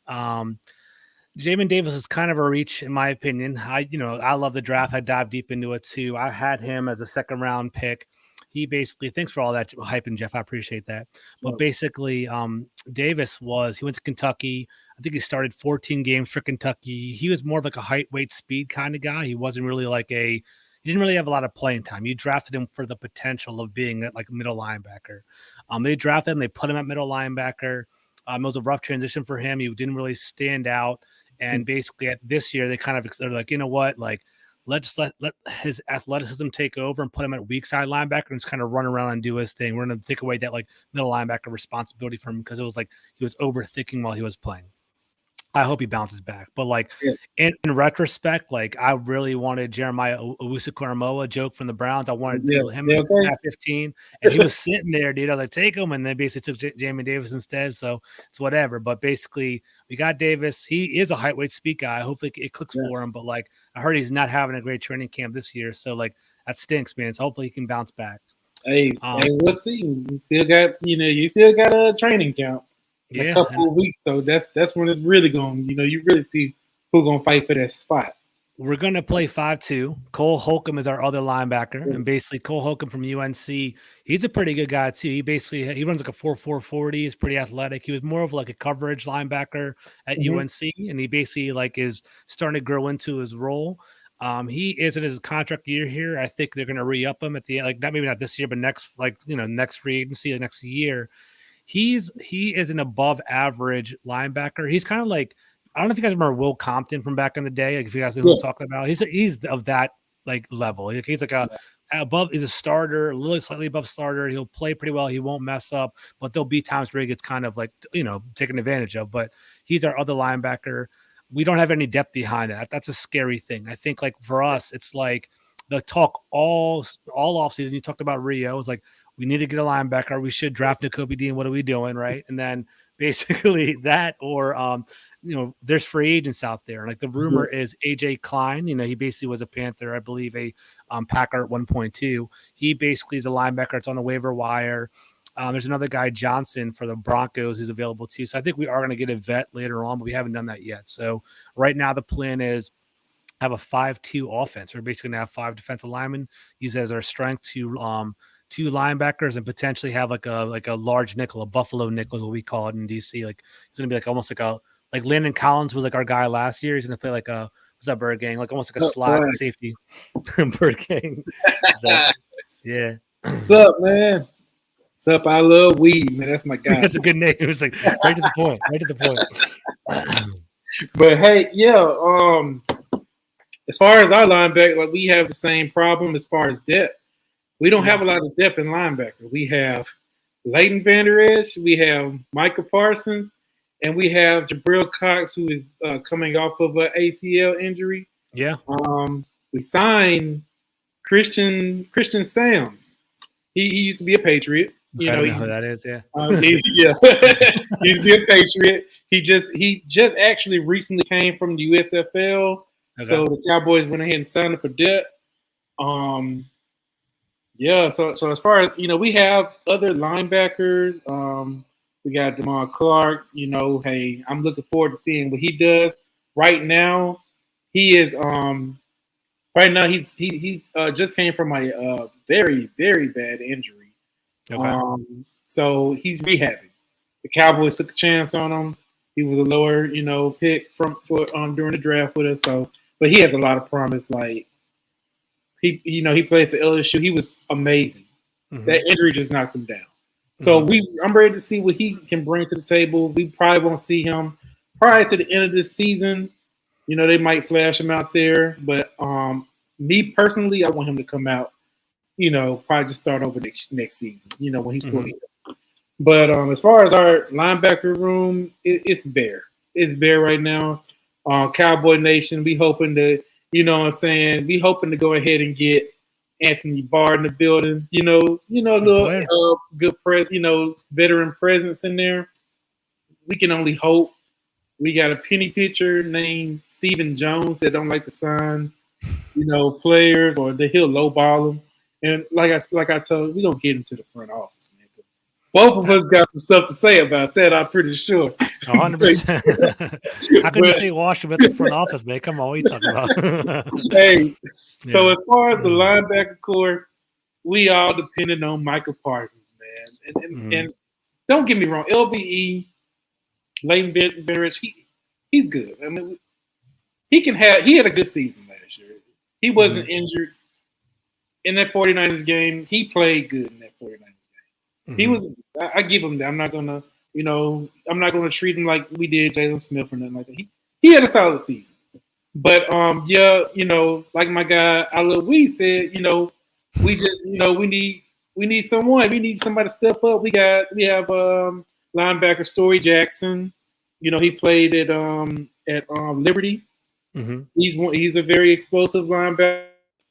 Jamin Davis is kind of a reach in my opinion. I love the draft. I dived deep into it too. I had him as a second round pick. He basically, thanks for all that hyping, Jeff. I appreciate that. But basically, Davis he went to Kentucky. I think he started 14 games for Kentucky. He was more of like a height, weight, speed kind of guy. He wasn't really he didn't really have a lot of playing time. You drafted him for the potential of being like a middle linebacker. They drafted him. They put him at middle linebacker. It was a rough transition for him. He didn't really stand out. And basically at this year, they're like, you know what? Like, let's let his athleticism take over and put him at weak side linebacker and just kind of run around and do his thing. We're going to take away that like middle linebacker responsibility from him because it was like he was overthinking while he was playing. I hope he bounces back. But like in retrospect, like I really wanted Jeremiah Owusu-Koramoah, joke from the Browns. I wanted him at 15, and he was sitting there, dude. I was like, take him, and then basically took Jamin Davis instead. So it's whatever. But basically, we got Davis. He is a height, weight, speed guy. Hopefully, it clicks for him. But like I heard he's not having a great training camp this year, so like that stinks, man. So hopefully he can bounce back. Hey, we'll see. You still got a training camp. In a couple of weeks, so that's when it's really going. You really see who's going to fight for that spot. We're going to play 5-2. Cole Holcomb is our other linebacker. And basically, Cole Holcomb from UNC, he's a pretty good guy, too. He runs like a 4.4 40. He's pretty athletic. He was more of like a coverage linebacker at UNC. And he basically like is starting to grow into his role. He is in his contract year here. I think they're going to re-up him at the end, like maybe not this year, but next, like, next free agency, the next year. He is an above average linebacker. He's kind of like, I don't know if you guys remember Will Compton from back in the day. Like if you guys know who I'm talking about, he's of that like level. He's like above. He's a starter, a little slightly above starter. He'll play pretty well. He won't mess up, but there'll be times where he gets kind of like taken advantage of. But he's our other linebacker. We don't have any depth behind that. That's a scary thing. I think like for us, it's like the talk all offseason. You talked about Rio. It was like we need to get a linebacker. We should draft Nakobe Dean. What are we doing, right? And then basically that or there's free agents out there. Like the rumor is AJ Klein. He basically was a Panther, I believe, a Packer at 1.2. He basically is a linebacker. It's on the waiver wire. There's another guy, Johnson, for the Broncos, who's available too. So I think we are going to get a vet later on, but we haven't done that yet. So right now the plan is have a 5-2 offense. We're basically going to have 5 defensive linemen, use as our strength to 2 linebackers, and potentially have like a large nickel, a Buffalo nickel is what we call it in DC. Like it's going to be like almost like Landon Collins was like our guy last year. He's going to play like what's that, Bird Gang? Like almost like a slot safety. Bird Gang. So, yeah. What's up, man? What's up? I love weed, man. That's my guy. That's a good name. It was like right to the point. Right to the point. But hey, yeah. As far as our linebacker, like we have the same problem as far as depth. We don't have a lot of depth in linebacker. We have Leighton Vander Esch, we have Micah Parsons, and we have Jabril Cox, who is coming off of an ACL injury. Yeah. We signed Christian Sams. He used to be a Patriot. I don't know who that is. Yeah. He used to be a Patriot. He just actually recently came from the USFL. Okay. So the Cowboys went ahead and signed him for depth. Yeah. So as far as we have other linebackers. We got DeMar Clark. Hey, I'm looking forward to seeing what he does. Right now, he is. Right now, he just came from a very, very bad injury. Okay. So he's rehabbing. The Cowboys took a chance on him. He was a lower, pick for during the draft with us. So, but he has a lot of promise. Like he played for LSU. He was amazing. Mm-hmm. That injury just knocked him down. So I'm ready to see what he can bring to the table. We probably won't see him prior to the end of this season. They might flash him out there, but me personally, I want him to come out. Probably just start over next season. When he's fully. But as far as our linebacker room, it's bare. It's bare right now. Cowboy Nation, we hoping to, we hoping to go ahead and get Anthony Barr in the building. Little good veteran presence in there. We can only hope. We got a penny pitcher named Stephen Jones that don't like to sign, players, or he'll lowball them. And like I told you, we don't get into the front office, man. Both of us got some stuff to say about that, I'm pretty sure. 100%. How can you say Washington at the front office, man? Come on, what are you talking about? Hey, so as far as the linebacker core, we all depended on Michael Parsons, man. And don't get me wrong, LVE, Leighton Vander Esch, he's good. I mean, he had a good season last year. He wasn't injured in that 49ers game. He played good in that 49ers game. He was. I give him that. I'm not gonna treat him like we did Jalen Smith or nothing like that. He had a solid season. But like my guy I love we said, we just we need someone. We need somebody to step up. We have linebacker Story Jackson. He played at Liberty. He's a very explosive linebacker.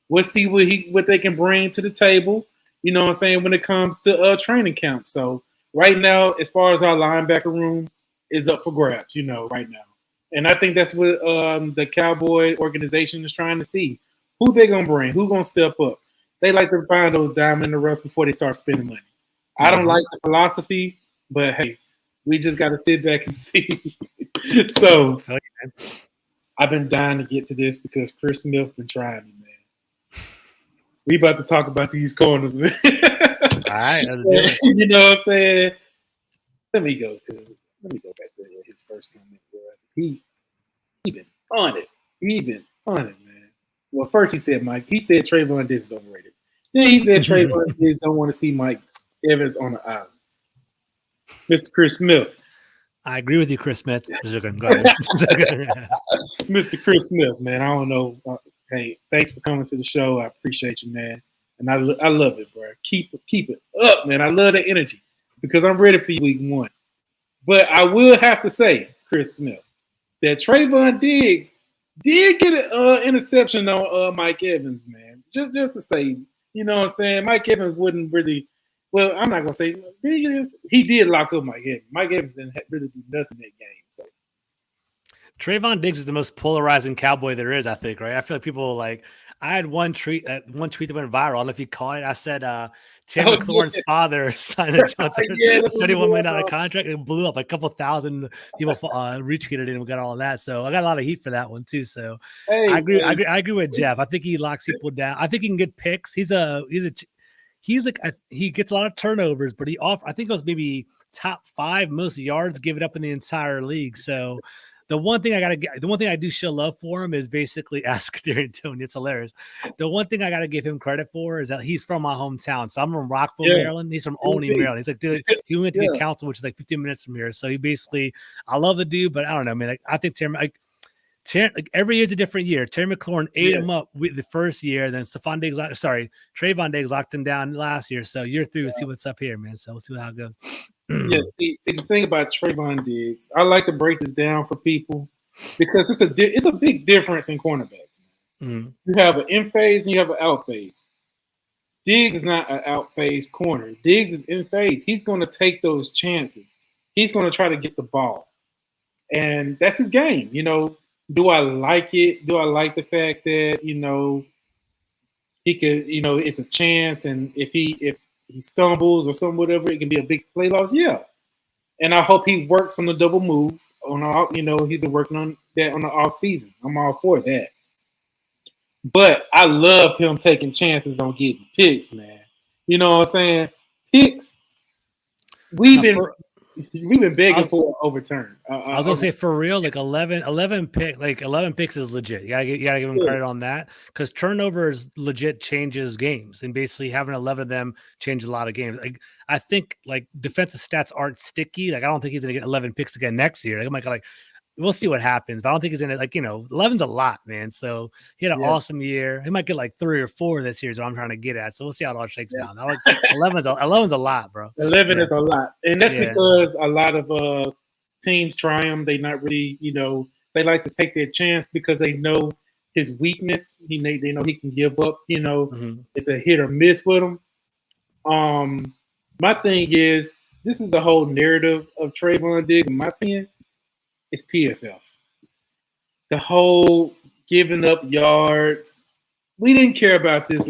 We'll see what they can bring to the table. When it comes to training camp. So right now, as far as our linebacker room is up for grabs, right now. And I think that's what the Cowboy organization is trying to see. Who they going to bring? Who going to step up? They like to find those diamonds in the rough before they start spending money. I don't like the philosophy, but hey, we just got to sit back and see. So, I've been dying to get to this because Chris Smith been trying me, man. We about to talk about these corners, man. All right, let's do it. You know what I'm saying? Let me go back to his first comment. He been on it. He been on it, man. Well, first he said Trayvon Diggs is overrated. Then he said Trayvon Diggs don't want to see Mike Evans on the island. Mr. Chris Smith. I agree with you, Chris Smith. Go ahead. Mr. Chris Smith, man. I don't know. Hey, thanks for coming to the show. I appreciate you, man. And I love it, bro. Keep it up, man. I love the energy because I'm ready for week 1. But I will have to say, Chris Smith, that Trayvon Diggs did get an interception on Mike Evans, man. Just to say, you know what I'm saying? Mike Evans wouldn't really. Well, I'm not gonna say he did lock up Mike Evans. Mike Evans didn't really do nothing that game. So. Trayvon Diggs is the most polarizing Cowboy there is, I think, right? I feel like people like I had one tweet that went viral. I don't know if you caught it. I said Terry McLaurin's father signed a $71 million contract and blew up. A couple thousand people retweeted it and got all of that. So I got a lot of heat for that one too. So I agree with Jeff. I think he locks people down. I think he can get picks. He gets a lot of turnovers, but I think it was maybe top 5 most yards given up in the entire league. So the one thing I do show love for him is basically ask Darren Tony. It's hilarious. The one thing I got to give him credit for is that he's from my hometown. So I'm from Rockville, Maryland. He's from Olney, Maryland. He's like, dude, he went to get counsel, which is like 15 minutes from here. So he basically, I love the dude, but I don't know, man. I think every year's a different year. Terry McLaurin ate him up with the first year. Then Trayvon Diggs locked him down last year. So year 3, we'll see what's up here, man. So we'll see how it goes. See, the thing about Trayvon Diggs, I like to break this down for people because it's a big difference in cornerbacks. Mm-hmm. You have an in phase and you have an out phase. Diggs is not an out phase corner. Diggs is in phase. He's going to take those chances. He's going to try to get the ball, and that's his game. You know, do I like it? Do I like the fact that he could? It's a chance, and if he stumbles or something, whatever, it can be a big play loss. Yeah. And I hope he works on the double move. He's been working on that on the off season. I'm all for that. But I love him taking chances on getting picks, man. You know what I'm saying? Picks. We've been begging for an overturn. I was gonna say for real, like 11 picks is legit. You gotta give him credit on that because turnovers legit changes games, and basically having 11 of them changes a lot of games. Like I think like defensive stats aren't sticky. Like I don't think he's gonna get 11 picks again next year. Like we'll see what happens, but I don't think he's gonna 11's a lot, man. So he had an awesome year. He might get like 3 or 4 this year is what I'm trying to get at. So we'll see how it all shakes down. I like 11's a lot, bro. 11 is a lot, and that's because a lot of teams try him. They not really, they like to take their chance because they know his weakness. They know he can give up. It's a hit or miss with him. My thing is, this is the whole narrative of Trayvon Diggs, in my opinion. It's PFF. The whole giving up yards. We didn't care about this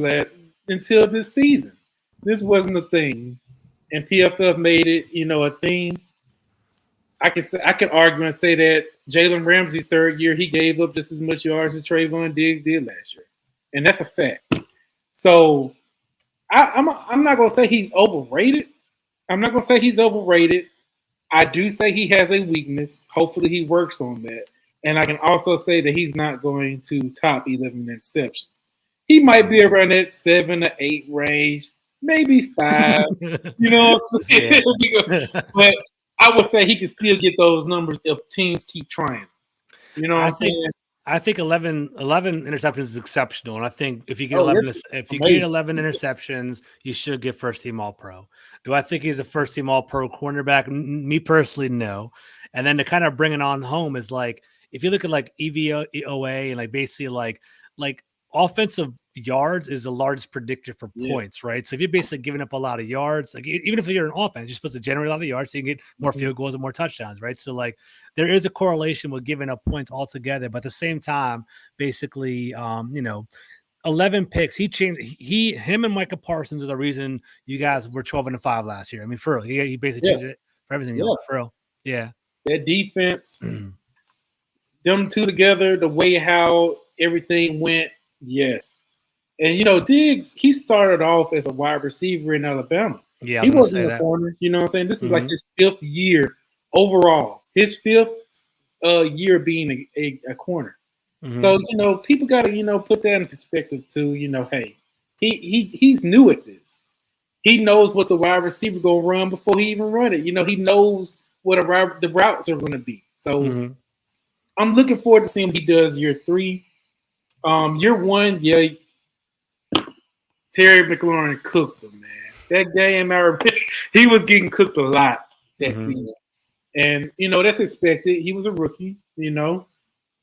until this season. This wasn't a thing. And PFF made it, a thing. I can argue and say that Jalen Ramsey's 3rd year, he gave up just as much yards as Trayvon Diggs did last year. And that's a fact. So I'm not going to say he's overrated. I do say he has a weakness. Hopefully he works on that. And I can also say that he's not going to top 11 interceptions. He might be around that 7 to 8 range, maybe 5. You know what I'm saying? Yeah. But I would say he can still get those numbers if teams keep trying. You know what I'm saying? I think 11 interceptions is exceptional, and I think if you get 11 interceptions, you should get first team All Pro. Do I think he's a first team All Pro cornerback? Me personally, no. And then to kind of bring it on home is like if you look at like EVOA and like basically like offensive yards is the largest predictor for points, right? So if you're basically giving up a lot of yards, like even if you're an offense, you're supposed to generate a lot of yards so you can get more field goals and more touchdowns, right? So like there is a correlation with giving up points altogether, but at the same time, basically, 11 picks. Him and Micah Parsons are the reason you guys were 12-5 last year. I mean, for real, he basically changed it for everything. For real, yeah. That defense. them two together, the way how everything went, yes. And Diggs, he started off as a wide receiver in Alabama. Yeah, I He was gonna wasn't say a that. corner. You know what I'm saying? This is like Mhm. his 5th year overall. His 5th year being a corner. So Mhm. people got to put that in perspective too. Hey, he's new at this. He knows what the wide receiver gonna run before he even run it. He knows what the routes are gonna be. So Mhm. I'm looking forward to seeing what he does year 3. Year 1, yeah, Terry McLaurin cooked him, man. That game, I remember, he was getting cooked a lot that Mhm. season, and that's expected. He was a rookie.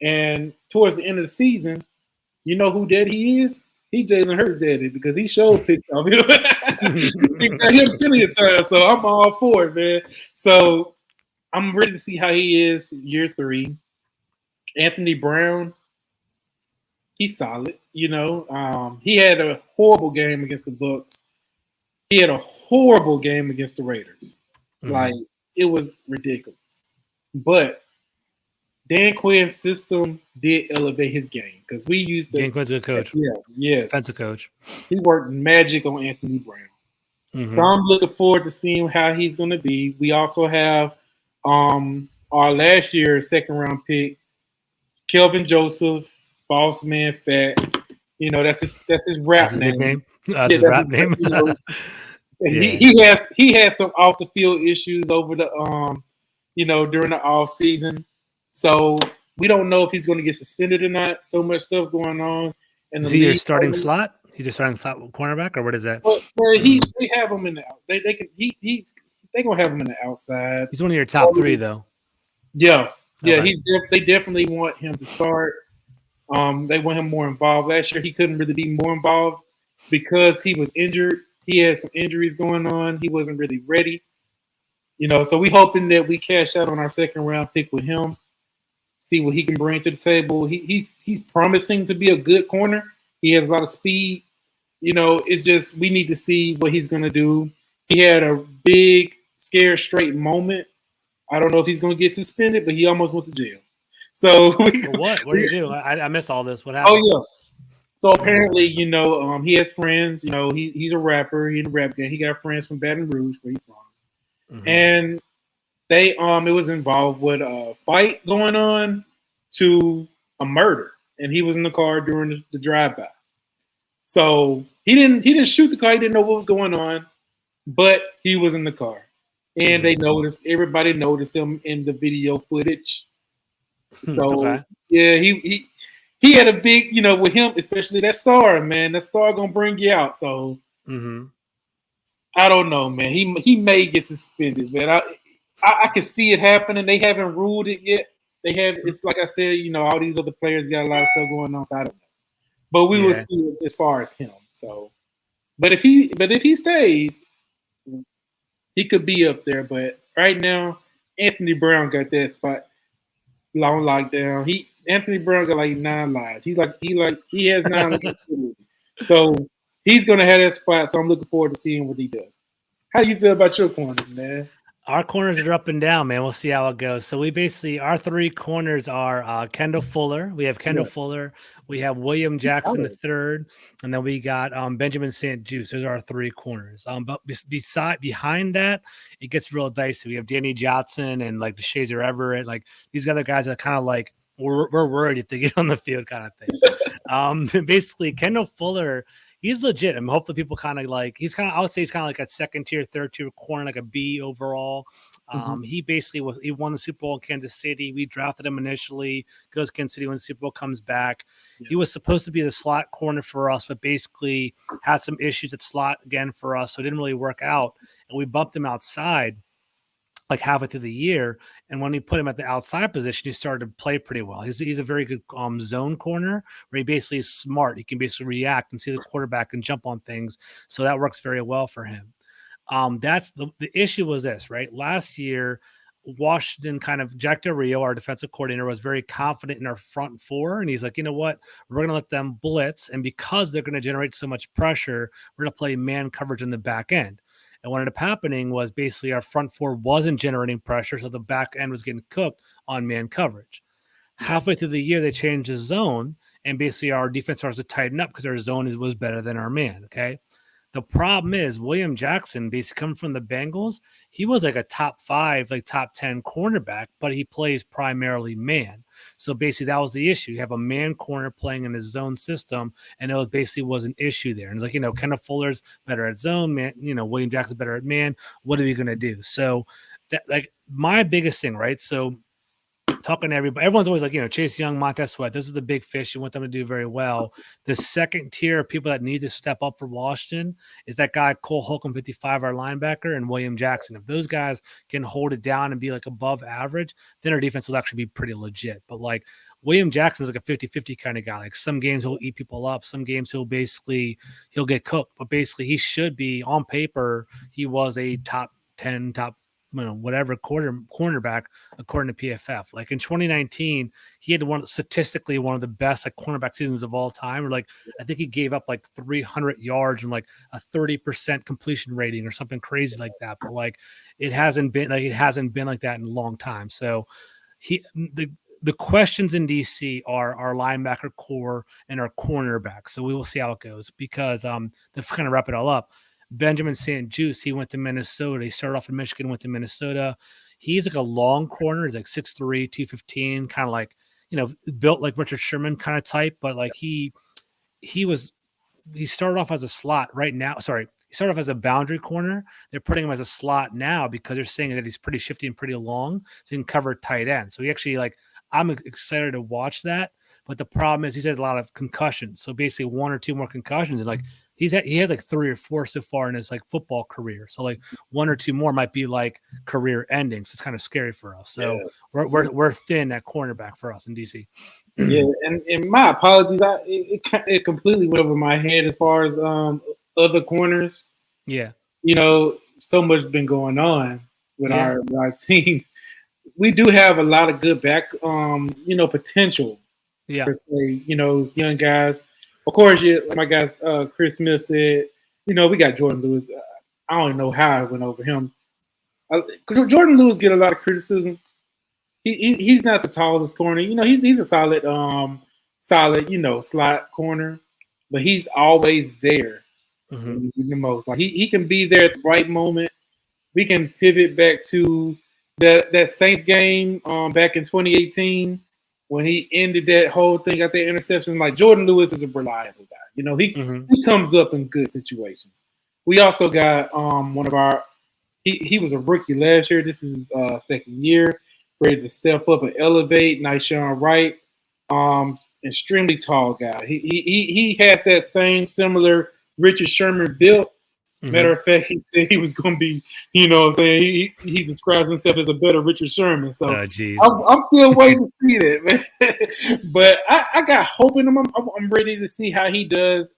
And towards the end of the season, you know who dead he is? He Jalen Hurts dead because he showed picked off him. He got him plenty of time, so I'm all for it, man. So I'm ready to see how he is year 3. Anthony Brown, he's solid. He had a horrible game against the Bucks. He had a horrible game against the Raiders. Like, Mhm. it was ridiculous. But Dan Quinn's system did elevate his game because we used to, Dan Quinn's a good coach, yeah, yes, defensive coach. he worked magic on Anthony Brown. So Mhm. I'm looking forward to seeing how he's going to be. We also have our last year's 2nd-round pick, Kelvin Joseph, Boss Man Fat. That's his That's rap his name. nickname. That's Yeah, his that's rap his. name. He Yeah. he has some off the field issues over the during the off season. So we don't know if he's going to get suspended or not. So much stuff going on in the Is he your league. starting slot? He's your starting slot cornerback, or what is that? But they have him in the they can they gonna have him in the outside. He's one of your top 3, though. Yeah, Okay. they definitely want him to start. They want him more involved. Last year he couldn't really be more involved because he was injured. He had some injuries going on. He wasn't really ready. So we hoping that we cash out on our 2nd-round pick with him. See what he can bring to the table. He's promising to be a good corner. He has a lot of speed. It's just we need to see what he's gonna do. He had a big scare straight moment. I don't know if he's gonna get suspended, but he almost went to jail. So For what? What did he do? I missed all this. What oh happened? yeah. So apparently, he has friends. He's a rapper. He's in the rap game. He got friends from Baton Rouge, where he's from, Mhm. and they it was involved with a fight going on to a murder, and he was in the car during the drive-by. So he didn't shoot the car. He didn't know what was going on, but he was in the car, and Mhm. everybody noticed him in the video footage. So Okay. yeah, he had a big, with him, especially that star, man. That star gonna bring you out. So Mhm. I don't know, man. He may get suspended, man. I can see it happening. They haven't ruled it yet. They have. It's like I said, all these other players got a lot of stuff going on. So I don't know, but we will Yeah. see it as far as him. So, but if he stays, he could be up there. But right now, Anthony Brown got that spot long lockdown. Anthony Brown got like 9 lives. He has 9 lives. So he's gonna have that spot. So I'm looking forward to seeing what he does. How do you feel about your corners, man? Our corners are up and down, man. We'll see how it goes. So our 3 corners are Kendall Fuller. We have Kendall Yeah, Fuller. We have William he's Jackson solid. III, and then we got Benjamin St. Juice. Those are our 3 corners. But behind that, it gets real dicey. We have Danny Johnson and like the Shazer Everett. Like these other guys are kind of like we're worried if they get on the field, kind of thing. Basically, Kendall Fuller. He's legit. I mean, hopefully people kind of like I would say he's kind of like a 2nd-tier, 3rd-tier corner, like a B overall. Mm-hmm. He basically he won the Super Bowl in Kansas City. We drafted him initially, goes to Kansas City when the Super Bowl comes back. Yeah. He was supposed to be the slot corner for us, but basically had some issues at slot again for us. So it didn't really work out. And we bumped him outside like halfway through the year. And when we put him at the outside position, he started to play pretty well. He's a very good zone corner where he basically is smart. He can basically react and see the quarterback and jump on things. So that works very well for him. That's the issue was this, right? Last year, Washington kind of Jack Del Rio, our defensive coordinator, was very confident in our front 4. And he's like, you know what? We're going to let them blitz. And because they're going to generate so much pressure, we're going to play man coverage in the back end. And what ended up happening was basically our front 4 wasn't generating pressure. So the back end was getting cooked on man coverage. Halfway through the year, they changed the zone, and basically our defense starts to tighten up because our zone was better than our man. Okay. The problem is William Jackson, basically coming from the Bengals, he was like a top 5, like top 10 cornerback, but he plays primarily man. So basically that was the issue. You have a man corner playing in his zone system, and it basically was an issue there. And like, Kenneth Fuller's better at zone, man, William Jackson's better at man. What are we going to do? So that, like, my biggest thing, right? So talking to everybody, everyone's always like, Chase Young, Montez Sweat. Those are the big fish. You want them to do very well. The second tier of people that need to step up for Washington is that guy Cole Holcomb, 55, our linebacker, and William Jackson. If those guys can hold it down and be like above average, then our defense will actually be pretty legit. But like William Jackson's like a 50-50 kind of guy. Like some games he'll eat people up. Some games he'll get cooked. But basically he should be, on paper, he was a top 10, top whatever cornerback according to PFF. Like in 2019, he had statistically one of the best like cornerback seasons of all time. Or like I think he gave up like 300 yards and like a 30% completion rating or something crazy like that. But like it hasn't been like that in a long time. So the questions in DC are our linebacker core and our cornerback. So we will see how it goes because to kind of wrap it all up. Benjamin St-Juste, he went to Minnesota. He started off in Michigan, went to Minnesota. He's like a long corner. He's like 6'3", 215, kind of like, built like Richard Sherman kind of type. But like he started off as a slot right now. Sorry, he started off as a boundary corner. They're putting him as a slot now because they're saying that he's pretty shifty and pretty long, so he can cover tight end. So he actually I'm excited to watch that. But the problem is he's had a lot of concussions. So basically 1 or 2 more concussions, and like he has like 3 or 4 so far in his like football career. So like 1 or 2 more might be like career ending. So it's kind of scary for us. So yes. we're thin at cornerback for us in DC. Yeah, and my apologies. It completely went over my head as far as other corners. Yeah, so much been going on with our team. We do have a lot of good back, potential. Yeah, per se, young guys. Of course, my guy Chris Smith said, we got Jordan Lewis. I don't know how I went over him. Jordan Lewis get a lot of criticism. He's not the tallest corner. He's a solid, slot corner, but he's always there. Mm-hmm. The most. Like he can be there at the right moment. We can pivot back to that Saints game back in 2018 when he ended that whole thing, got that interception. Like Jordan Lewis is a reliable guy. He comes up in good situations. We also got one of our. He was a rookie last year. This is his second year. Ready to step up and elevate. Nyshawn Wright, extremely tall guy. He has that same similar Richard Sherman build. Mm-hmm. Matter of fact, he said he was going to be, he describes himself as a better Richard Sherman. So I'm still waiting to see that, man. But I got hope in him. I'm ready to see how he does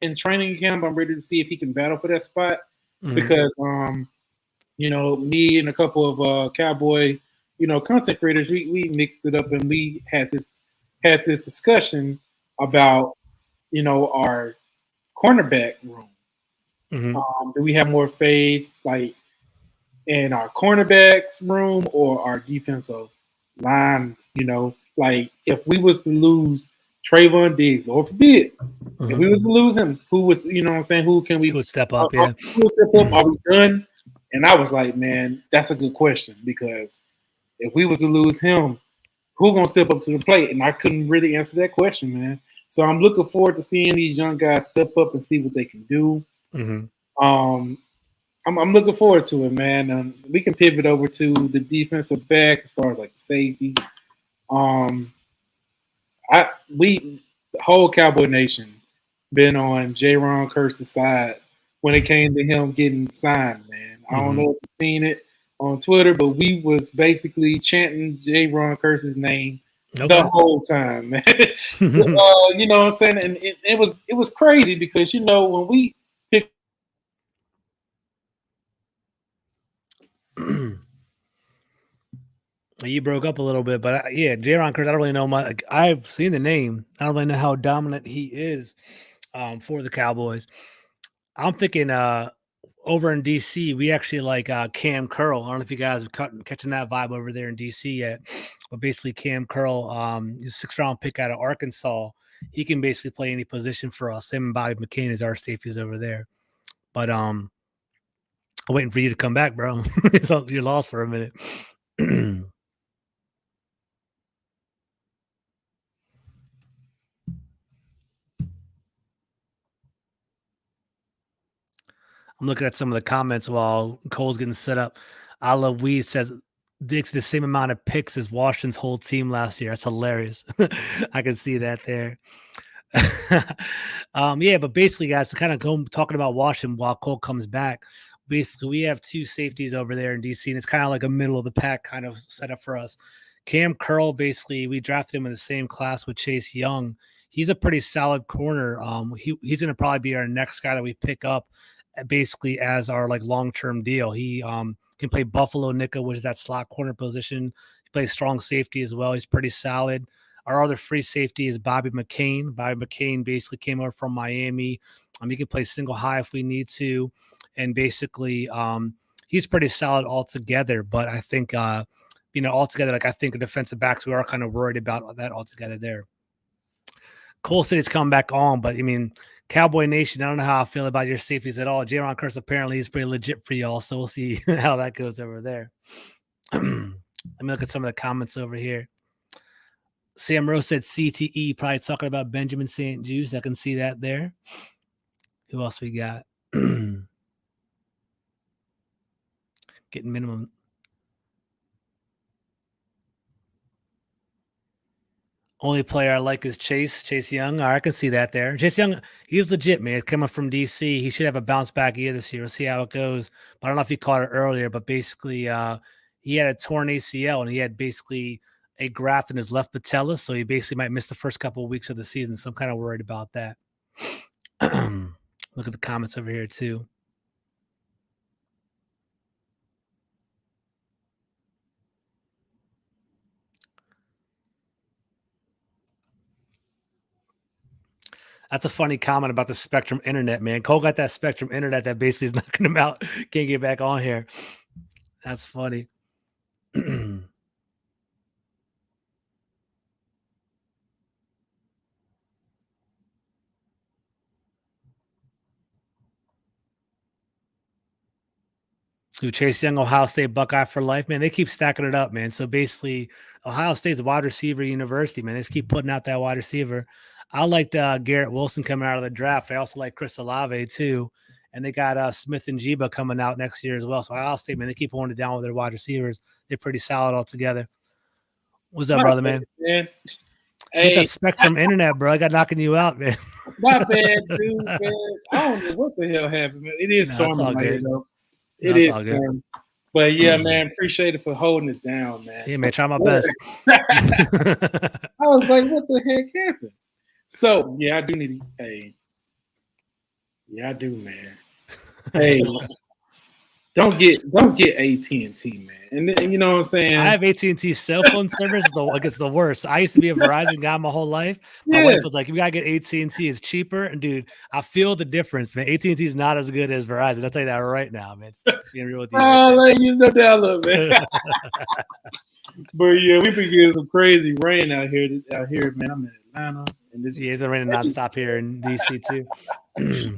in training camp. I'm ready to see if he can battle for that spot because, me and a couple of Cowboy, content creators, we mixed it up and we had this discussion about, our cornerback room. Mm-hmm. Do we have more faith, like in our cornerbacks room or our defensive line? Like if we was to lose Trayvon Diggs, Lord forbid, if we was to lose him, who was, who can we? Who would step up? Yeah, who would step up? Are we done? And I was like, man, that's a good question because if we was to lose him, who gonna step up to the plate? And I couldn't really answer that question, man. So I'm looking forward to seeing these young guys step up and see what they can do. Mm-hmm. I'm looking forward to it, man. We can pivot over to the defensive back as far as like safety. The whole Cowboy Nation been on J-Ron Kearse's side when it came to him getting signed, man. I don't know if you've seen it on Twitter, but we was basically chanting J-Ron Kearse's name the whole time, man. You know what I'm saying? And it was crazy because when we picked you broke up a little bit, but J-Ron Kearse, I don't really know much. Like, I've seen the name. I don't really know how dominant he is for the Cowboys. I'm thinking over in DC, we actually like Cam Curl. I don't know if you guys are catching that vibe over there in DC yet. But basically, Cam Curl, he's a 6th-round pick out of Arkansas. He can basically play any position for us. Him and Bobby McCain is our safeties over there. But I'm waiting for you to come back, bro. You're lost for a minute. I'm looking at some of the comments while Cole's getting set up. I love Weed says Dick's the same amount of picks as Washington's whole team last year. That's hilarious. I can see that there. Yeah, but basically, guys, to kind of go talking about Washington while Cole comes back, basically we have 2 safeties over there in DC, and it's kind of like a middle of the pack kind of setup for us. Cam Curl, basically, we drafted him in the same class with Chase Young. He's a pretty solid corner. He's going to probably be our next guy that we pick up, basically as our like long-term deal. He can play Buffalo nickel, which is that slot corner position. He plays strong safety as well. He's pretty solid. Our other free safety is Bobby McCain. Bobby McCain basically came over from Miami. He can play single high if we need to. And basically, he's pretty solid altogether. But I think, altogether, like I think the defensive backs, we are kind of worried about that altogether there. Cole said he's coming back on, but I mean, Cowboy Nation, I don't know how I feel about your safeties at all. Jaron Curse, apparently he's pretty legit for y'all. So we'll see how that goes over there. Let me look at some of the comments over here. Sam Rose said CTE, probably talking about Benjamin St. Juice. I can see that there. Who else we got? Getting minimum. Only player I like is Chase Young. All right, I can see that there. Chase Young, he's legit, man. Coming from DC, he should have a bounce back year this year. We'll see how it goes. But I don't know if you caught it earlier, but basically he had a torn ACL and he had basically a graft in his left patella, so he basically might miss the first couple of weeks of the season. So I'm kind of worried about that. Look at the comments over here too. That's a funny comment about the Spectrum internet, man. Cole got that Spectrum internet that basically is knocking him out. Can't get back on here. That's funny. Who Chase Young, Ohio State Buckeye for life, man. They keep stacking it up, man. So basically, Ohio State's a wide receiver university, man. They just keep putting out that wide receiver. I liked Garrett Wilson coming out of the draft. I also like Chris Olave too. And they got Smith and Jiba coming out next year as well. So Ohio State, man, they keep holding it down with their wide receivers. They're pretty solid altogether. What's up, brother, man? Hey, get that Spectrum internet, bro. I got knocking you out, man. My bad, dude, man. I don't know what the hell happened, man. It is storming right here, though. It is storming. But yeah, man, appreciate it for holding it down, man. Yeah, man, try my best. I was like, what the heck happened? So yeah, I do need yeah, I do, man. Hey, don't get AT&T, man. And you know what I'm saying? I have AT&T cell phone service. It's the worst. I used to be a Verizon guy my whole life. My wife was like, "You gotta get AT&T. It's cheaper." And dude, I feel the difference, man. AT&T is not as good as Verizon. I'll tell you that right now, man. It's being real with you. Let you know that a little bit. But yeah, we've been getting some crazy rain out here, man. I'm in Atlanta, and it's been raining nonstop here in DC too.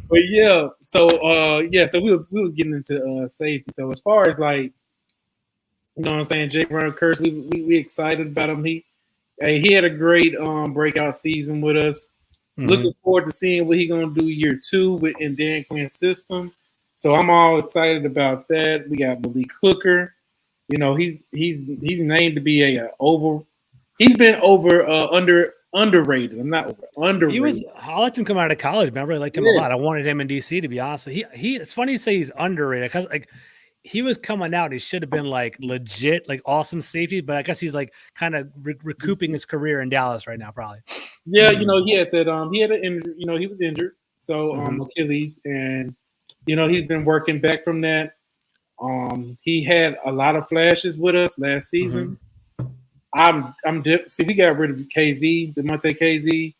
But yeah, so we were getting into safety. So as far as like, you know what I'm saying, Jake Runner Curse, we excited about him. He had a great breakout season with us. Mm-hmm. Looking forward to seeing what he's gonna do year 2 in Dan Quinn's system. So I'm all excited about that. We got Malik Hooker. You know, he's named to be he's been underrated. I'm not underrated. I liked him coming out of college, man. I really liked him a lot. I wanted him in DC, to be honest. But he it's funny you say he's underrated because like he was coming out, he should have been like legit, like awesome safety, but I guess he's like kind of recouping his career in Dallas right now, probably. Yeah, you know, he had he was injured, so Achilles, and you know, he's been working back from that. He had a lot of flashes with us last season. See, we got rid of KZ, DeMonte KZ.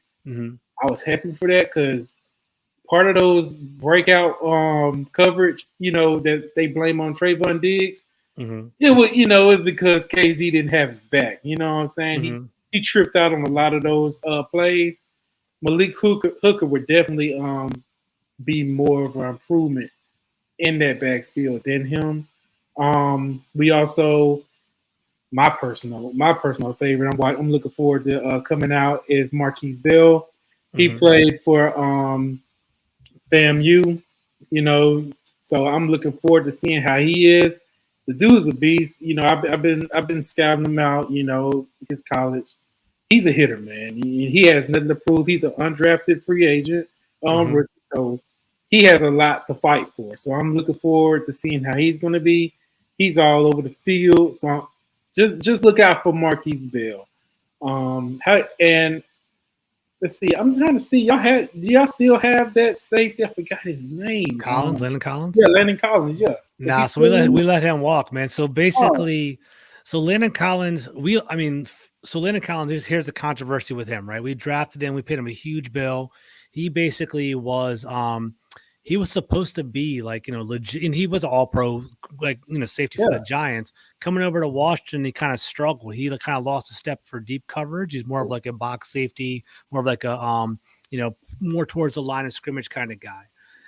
I was happy for that because part of those breakout coverage, you know, that they blame on Trayvon Diggs, It was, it's because KZ didn't have his back. You know what I'm saying? He tripped out on a lot of those plays. Malik Hooker would definitely be more of an improvement in that backfield than him. We also my personal favorite. I'm looking forward to coming out is Marquise Bell. He played for FAMU, so I'm looking forward to seeing how he is. The dude's a beast. I've been scouting him out. His college. He's a hitter, man. He has nothing to prove. He's an undrafted free agent. So he has a lot to fight for. So I'm looking forward to seeing how he's going to be. He's all over the field. So just look out for Marquise Bell. And let's see. I'm trying to see. Do y'all still have that safety? I forgot his name. Landon Collins. Yeah, Landon Collins. Yeah. Nah, so we let him walk, man. So basically, Landon Collins. Landon Collins. Here's the controversy with him, right? We drafted him. We paid him a huge bill. He basically was he was supposed to be legit, and he was all pro, safety for the Giants. Coming over to Washington, he kind of struggled. He kind of lost a step for deep coverage. He's more of like a box safety, more of like a more towards the line of scrimmage kind of guy.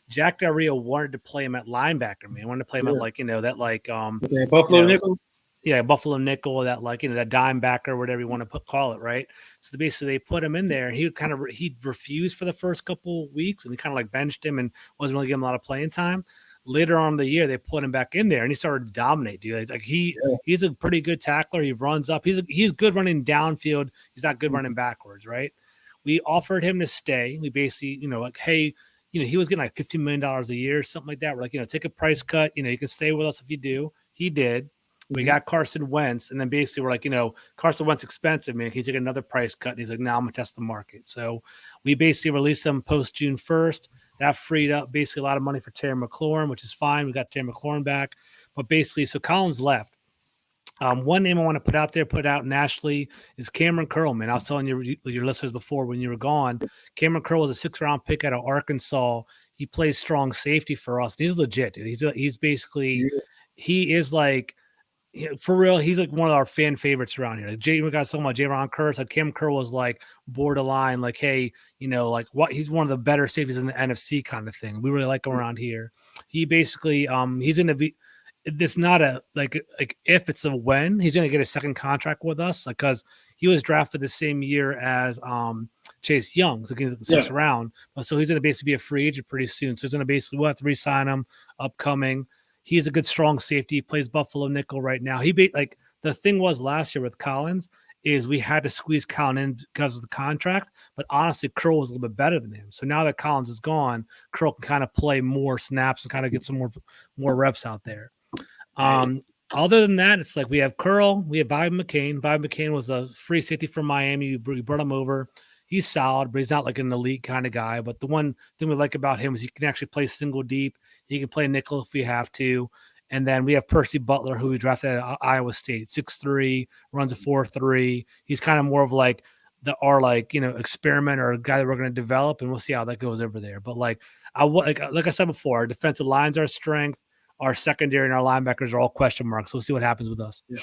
Jack Del Rio wanted to play him at linebacker, man. Wanted to play him at Buffalo nickel. Yeah, Buffalo nickel, that that dime backer, whatever you want to call it, right? So basically, they put him in there. He refused for the first couple weeks, and they kind of benched him and wasn't really giving him a lot of playing time. Later on in the year, they put him back in there, and he started to dominate, dude. He's a pretty good tackler. He runs up. He's good running downfield. He's not good running backwards, right? We offered him to stay. We basically, hey. He was getting $15 million a year, something like that. We're take a price cut. You can stay with us if you do. He did. We got Carson Wentz, and then basically we're Carson Wentz expensive, man. Can you take another price cut? And he's like, now I'm going to test the market. So we basically released them post June 1st. That freed up basically a lot of money for Terry McLaurin, which is fine. We got Terry McLaurin back. But basically, so Collins left. One name I want to put out nationally is Cameron Curl, man. I was telling your listeners before when you were gone, Cameron Curl was a 6th-round pick out of Arkansas. He plays strong safety for us. He's legit, dude. He's basically he is for real. He's one of our fan favorites around here. We got talking about Jaron Curse. Cam Curl was borderline, hey, what he's one of the better safeties in the NFC kind of thing. We really like him around here. He basically he's in the it's not a if it's a when he's going to get a second contract with us because he was drafted the same year as Chase Young, so he's the 6th round. So he's going to basically be a free agent pretty soon. So he's going to we'll have to re-sign him upcoming. He's a good strong safety. He plays Buffalo nickel right now. The thing was last year with Collins is we had to squeeze Collins in because of the contract, but honestly, Curl was a little bit better than him. So now that Collins is gone, Curl can kind of play more snaps and kind of get some more reps out there. Other than that, it's we have Curl, we have Bobby McCain. Bobby McCain was a free safety from Miami. We brought him over. He's solid, but he's not an elite kind of guy. But the one thing we like about him is he can actually play single deep. He can play nickel if we have to. And then we have Percy Butler, who we drafted at Iowa State, 6'3", runs a 4.3. He's kind of more of our experiment or a guy that we're going to develop, and we'll see how that goes over there. But like I said before, our defensive line's our strength. Our secondary and our linebackers are all question marks. We'll see what happens with us. Yeah.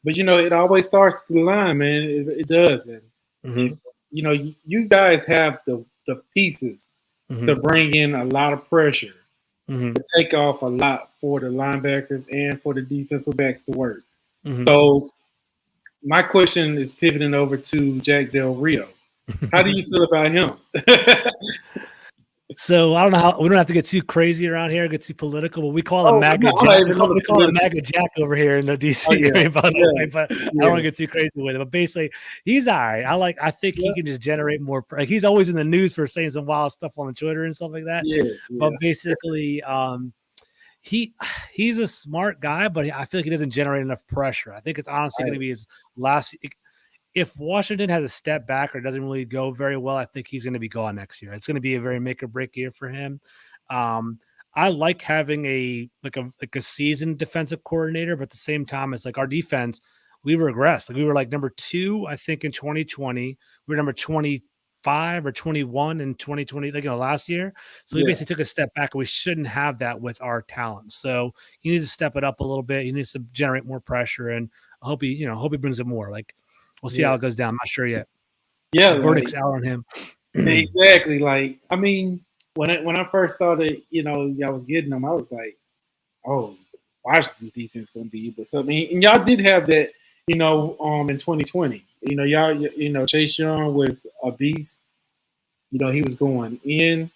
But, it always starts with the line, man. It does. And, you guys have the pieces to bring in a lot of pressure, to take off a lot for the linebackers and for the defensive backs to work. So my question is pivoting over to Jack Del Rio. How do you feel about him? So I don't know we don't have to get too crazy around here, get too political, but we call him MAGA Jack. We call him MAGA Jack over here in the DC area, by the way, but I don't want to get too crazy with it. But basically, he's all right. I think he can just generate more. He's always in the news for saying some wild stuff on Twitter and stuff like that. But basically, he's a smart guy, but I feel like he doesn't generate enough pressure. I think it's honestly going to be his last. If Washington has a step back or doesn't really go very well, I think he's going to be gone next year. It's going to be a very make or break year for him. I like having a seasoned defensive coordinator, but at the same time, it's our defense, we regressed. We were number 2, I think, in 2020. We were number 20 25 or 21 in 2020, like, last year. So he basically took a step back, and we shouldn't have that with our talent. So he needs to step it up a little bit. He needs to generate more pressure, and I hope he brings it more. Like, we'll see how it goes down. I'm not sure yet. Yeah, The verdict's out on him. Exactly. Like, I mean, when I first saw that, y'all was getting them, I was like, oh, Washington defense gonna be. But so, I mean, and y'all did have that, in 2020. Y'all, Chase Young was a beast. He was going in.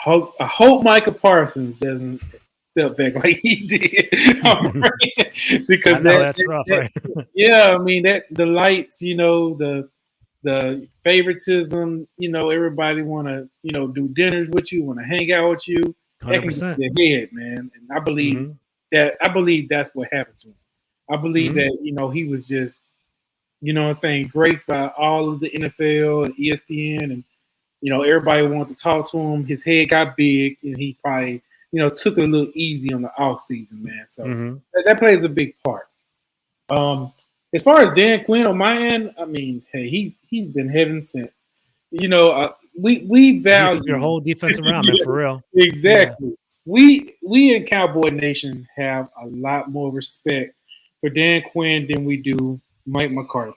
I hope Micah Parsons doesn't step back like he did. Because that's rough, right? Yeah, I mean that the lights, the favoritism, everybody want to, do dinners with you, want to hang out with you. 100%. That can get to your head, man. And I believe that's what happened to him. I believe that, he was just, graced by all of the NFL and ESPN, and, everybody wanted to talk to him. His head got big, and he probably, took it a little easy on the off season, man. So that plays a big part. As far as Dan Quinn on my end, I mean, hey, he's been heaven sent. We value your whole defense around, man, for real. Exactly. Yeah. We in Cowboy Nation have a lot more respect for Dan Quinn than we do Mike McCarthy.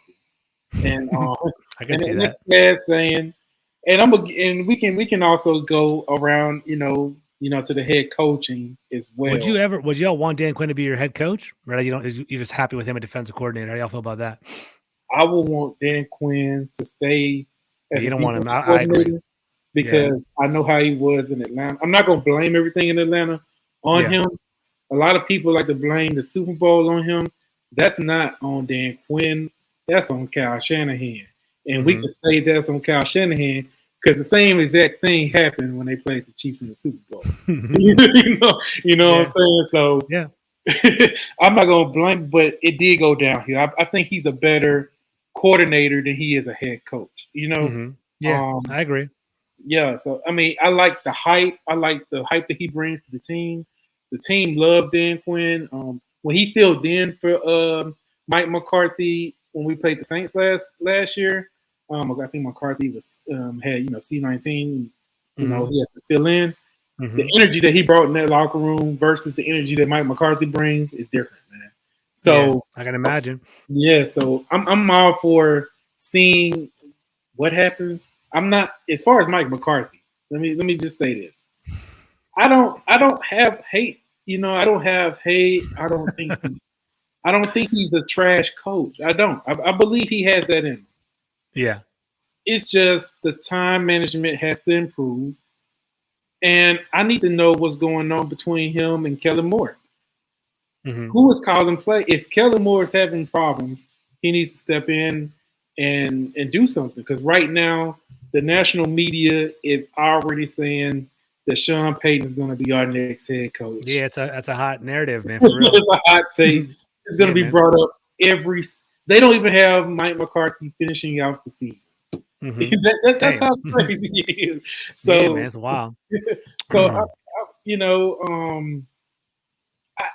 And I can see that. That's saying, and we can also go around, to the head coaching as well. Would y'all want Dan Quinn to be your head coach? Right? You're just happy with him a defensive coordinator. How do y'all feel about that? I would want Dan Quinn to stay as you a don't want him. I agree. Because I know how he was in Atlanta. I'm not going to blame everything in Atlanta on him. A lot of people like to blame the Super Bowl on him. That's not on Dan Quinn. That's on Kyle Shanahan. And we can say that's on Kyle Shanahan because the same exact thing happened when they played the Chiefs in the Super Bowl. you know what I'm saying? So I'm not going to blame, but it did go downhill. I think he's a better coordinator than he is a head coach. I agree. Yeah, so I mean, I like the hype. I like the hype that he brings to the team. The team loved Dan Quinn. When he filled in for Mike McCarthy when we played the Saints last year, I think McCarthy was had C19. He had to fill in. The energy that he brought in that locker room versus the energy that Mike McCarthy brings is different, man. So I can imagine. Yeah, so I'm all for seeing what happens. I'm not, as far as Mike McCarthy. Let me just say this. I don't have hate. I don't have hate. I don't think he's a trash coach. I don't. I believe he has that in him. Yeah. It's just the time management has to improve. And I need to know what's going on between him and Kellen Moore. Who is calling play? If Kellen Moore is having problems, he needs to step in and do something. Because right now, the national media is already saying that Sean Payton is going to be our next head coach. Yeah, that's a hot narrative, man. For real. It's a hot take. It's going to be brought up every. They don't even have Mike McCarthy finishing out the season. That's how crazy he is. So man, it's wild. So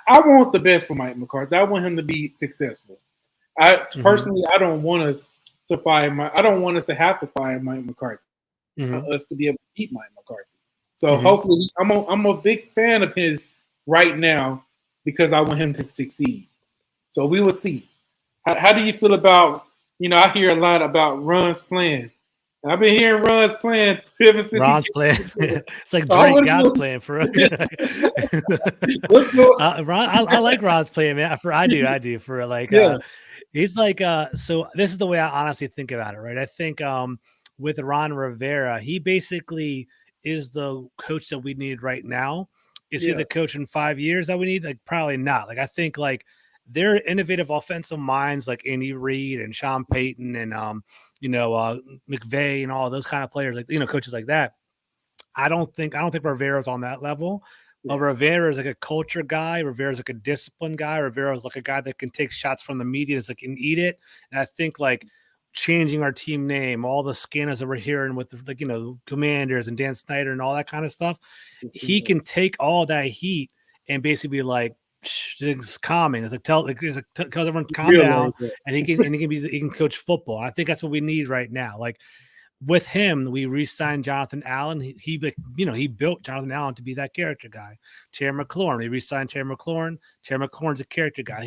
I want the best for Mike McCarthy. I want him to be successful. Personally, I don't want us to fire I don't want us to have to fire Mike McCarthy. Us to be able to beat Mike McCarthy. So hopefully, I'm a big fan of his right now because I want him to succeed. So we will see. How do you feel about? I hear a lot about Ron's plan. I've been hearing Ron's plan ever since. Ron's plan. It's like Drake God's plan for us. Ron, I like Ron's plan, man. I do. For like, he's like, so this is the way I honestly think about it, right? I think with Ron Rivera, he basically is the coach that we need right now. Is he the coach in 5 years that we need? Like, probably not. Like, I think like they're innovative offensive minds like Andy Reid and Sean Payton and McVay and all those kind of players, like coaches like that. I don't think Rivera's on that level. Rivera is like a culture guy. Rivera's like a discipline guy. Rivera's like a guy that can take shots from the media and can eat it. And I think like changing our team name, all the scandals that we're hearing with Commanders and Dan Snyder and all that kind of stuff, he can take all that heat and basically be like, it's calming. It's like tell everyone calm down, and he can coach football. I think that's what we need right now. Like with him, we re-signed Jonathan Allen. He built Jonathan Allen to be that character guy. Terry McLaurin, we re-signed Terry McLaurin. Terry McLaurin's a character guy.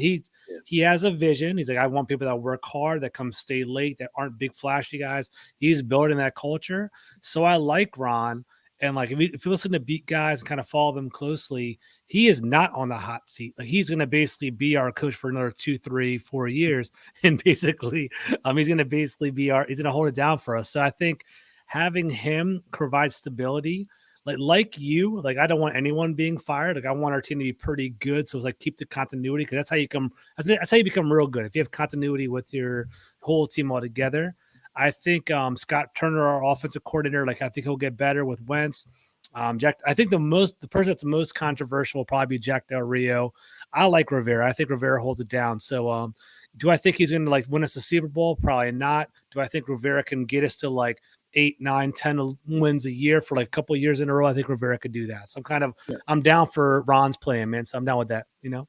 He has a vision. He's like, I want people that work hard, that come stay late, that aren't big flashy guys. He's building that culture. So I like Ron. And like if you listen to beat guys and kind of follow them closely, he is not on the hot seat. Like he's going to basically be our coach for another 2, 3, 4 years, and basically, he's going to basically he's going to hold it down for us. So I think having him provide stability, like you, like I don't want anyone being fired. Like I want our team to be pretty good. So it's like keep the continuity because that's how you become real good. If you have continuity with your whole team all together. I think Scott Turner, our offensive coordinator, like I think he'll get better with Wentz. Jack, I think the person that's most controversial will probably be Jack Del Rio. I like Rivera. I think Rivera holds it down. So do I think he's going to like win us a Super Bowl? Probably not. Do I think Rivera can get us to like 8, 9, 10 wins a year for like a couple of years in a row? I think Rivera could do that. So I'm down for Ron's plan, man. So I'm down with that, For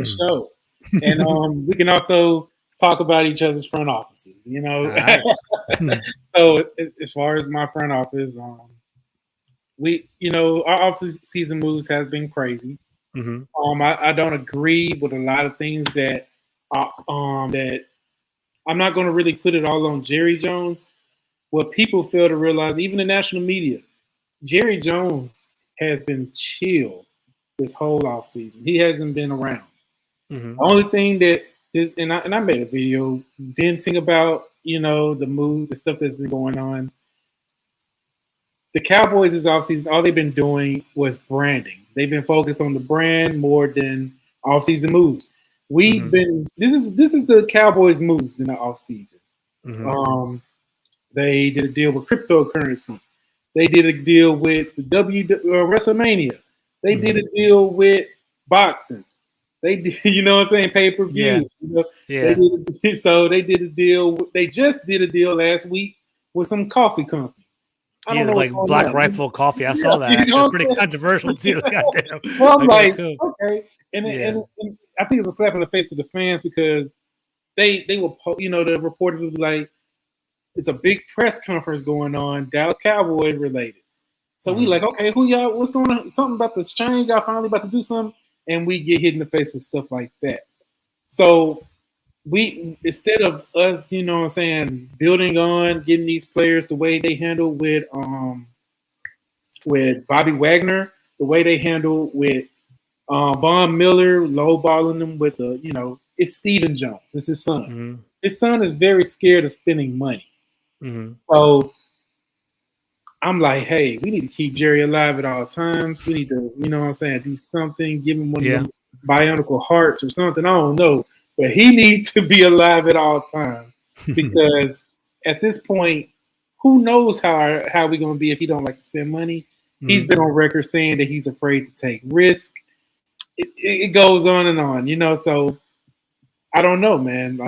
sure. And we can also talk about each other's front offices, Right. So as far as my front office, our off-season moves has been crazy. Mm-hmm. I don't agree with a lot of things that that I'm not going to really put it all on Jerry Jones. What people fail to realize, even the national media, Jerry Jones has been chill this whole offseason. He hasn't been around. Mm-hmm. The only thing that and I made a video venting about, the move, the stuff that's been going on. The Cowboys this offseason, all they've been doing was branding. They've been focused on the brand more than offseason moves. This is the Cowboys moves in the offseason. Mm-hmm. They did a deal with cryptocurrency. They did a deal with the WrestleMania. They did a deal with boxing. They did, what I'm saying, pay-per-view. Yeah. They did a deal. They just did a deal last week with some coffee company. I don't know, like Black Rifle Coffee. I saw that. It's pretty controversial too. Goddamn. Well, I'm like, cool. Okay, and I think it's a slap in the face to the fans because they will, the reporters will be like, it's a big press conference going on, Dallas Cowboys related. So we like, okay, who y'all? What's going on? Something about this change? Y'all finally about to do something? And we get hit in the face with stuff like that. So we, instead of us, building on getting these players the way they handle with Bobby Wagner, the way they handle with Von Miller, lowballing them with it's Stephen Jones. It's his son. Mm-hmm. His son is very scared of spending money. Mm-hmm. So I'm like, hey, we need to keep Jerry alive at all times. We need to, do something, give him one of those bionicle hearts or something. I don't know. But he needs to be alive at all times because at this point, who knows how we're going to be if he don't like to spend money. Mm-hmm. He's been on record saying that he's afraid to take risk. It goes on and on, so I don't know, man.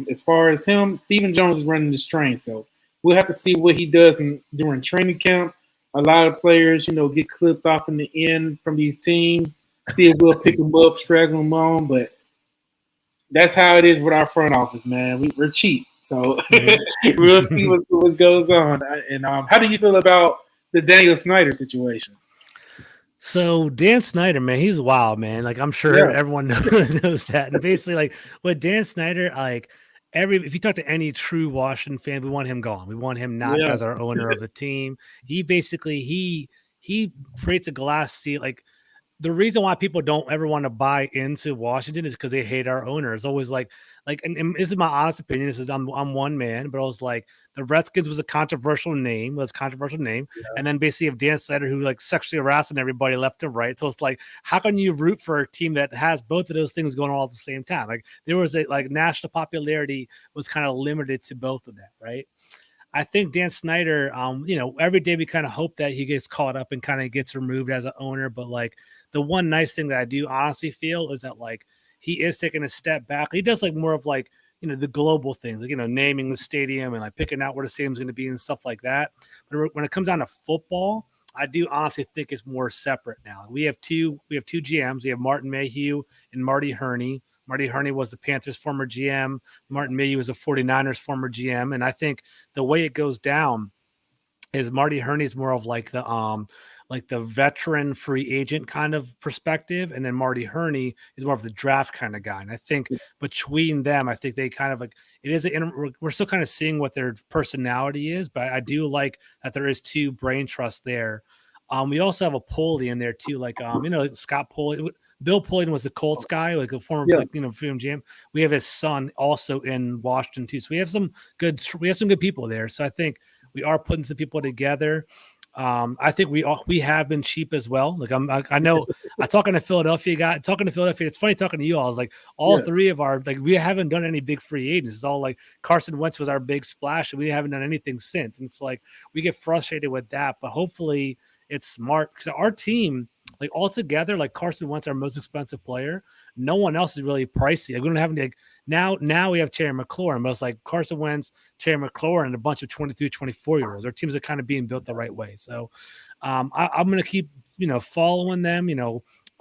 As far as him, Stephen Jones is running this train, so we'll have to see what he does during training camp. A lot of players, get clipped off in the end from these teams. See if we'll pick them up, straggle them on. But that's how it is with our front office, man. We're cheap. So we'll see what goes on. And how do you feel about the Daniel Snyder situation? So Dan Snyder, man, he's wild, man. Like I'm sure everyone knows that. And basically, like with Dan Snyder, like if you talk to any true Washington fan, we want him gone. We want him not as our owner of the team. He basically he creates a glass ceiling. Like the reason why people don't ever want to buy into Washington is because they hate our owner. It's always like, and this is my honest opinion. This is I'm one man, but I was like, the Redskins was a controversial name, and then basically have Dan Snyder who like sexually harassing everybody left and right. So it's like, how can you root for a team that has both of those things going on at the same time? Like there was national popularity was kind of limited to both of that, right? I think Dan Snyder, every day we kind of hope that he gets caught up and kind of gets removed as an owner. But like the one nice thing that I do honestly feel is that like he is taking a step back. He does like more of like, the global things, like, naming the stadium and like picking out where the stadium's going to be and stuff like that. But when it comes down to football, I do honestly think it's more separate now. We have two GMs. We have Martin Mayhew and Marty Herney. Marty Herney was the Panthers' former GM. Martin Mayhew was the 49ers' former GM. And I think the way it goes down is Marty Herney's more of like the veteran free agent kind of perspective, and then Marty Herney is more of the draft kind of guy. And I think between them, I think they kind of like it is we're still kind of seeing what their personality is, but I do like that there is two brain trust there. We also have a Pulley in there too, like like Scott Pulley. Bill Pulley was the Colts guy, like a former freedom GM. We have his son also in Washington too, so we have some good people there. So I think we are putting some people together. I think we have been cheap as well. Like I know I talking to Philadelphia. It's funny talking to you all. I was like all three of our we haven't done any big free agents. It's all like Carson Wentz was our big splash, and we haven't done anything since. And it's like we get frustrated with that, but hopefully it's smart because our team, like all together, like Carson Wentz, our most expensive player. No one else is really pricey. Like we don't have any. Now we have Terry McLaurin, but it's like Carson Wentz, Terry McLaurin, and a bunch of 23, 24-year-olds. Our teams are kind of being built the right way. So I'm going to keep, following them,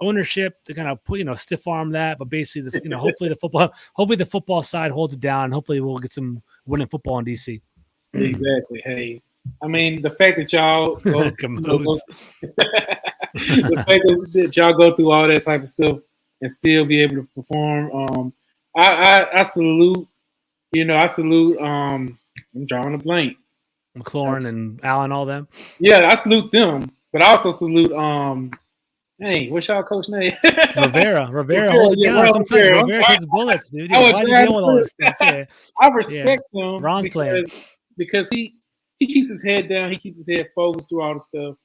ownership to kind of put, stiff arm that. But basically, hopefully the football side holds it down. Hopefully we'll get some winning football in DC. Exactly. Hey, I mean, the fact that y'all go, the fact that y'all go through all that type of stuff and still be able to perform, I salute. I salute. I'm drawing a blank. McLaurin and Allen, all them. Yeah, I salute them, but I also salute. Hey, what's y'all coach name? Rivera. Hold it down. Sometimes Rivera takes bullets, dude. Why is he dealing with all this stuff? Yeah. I respect him. Ron's playing because he keeps his head down. He keeps his head focused through all the stuff,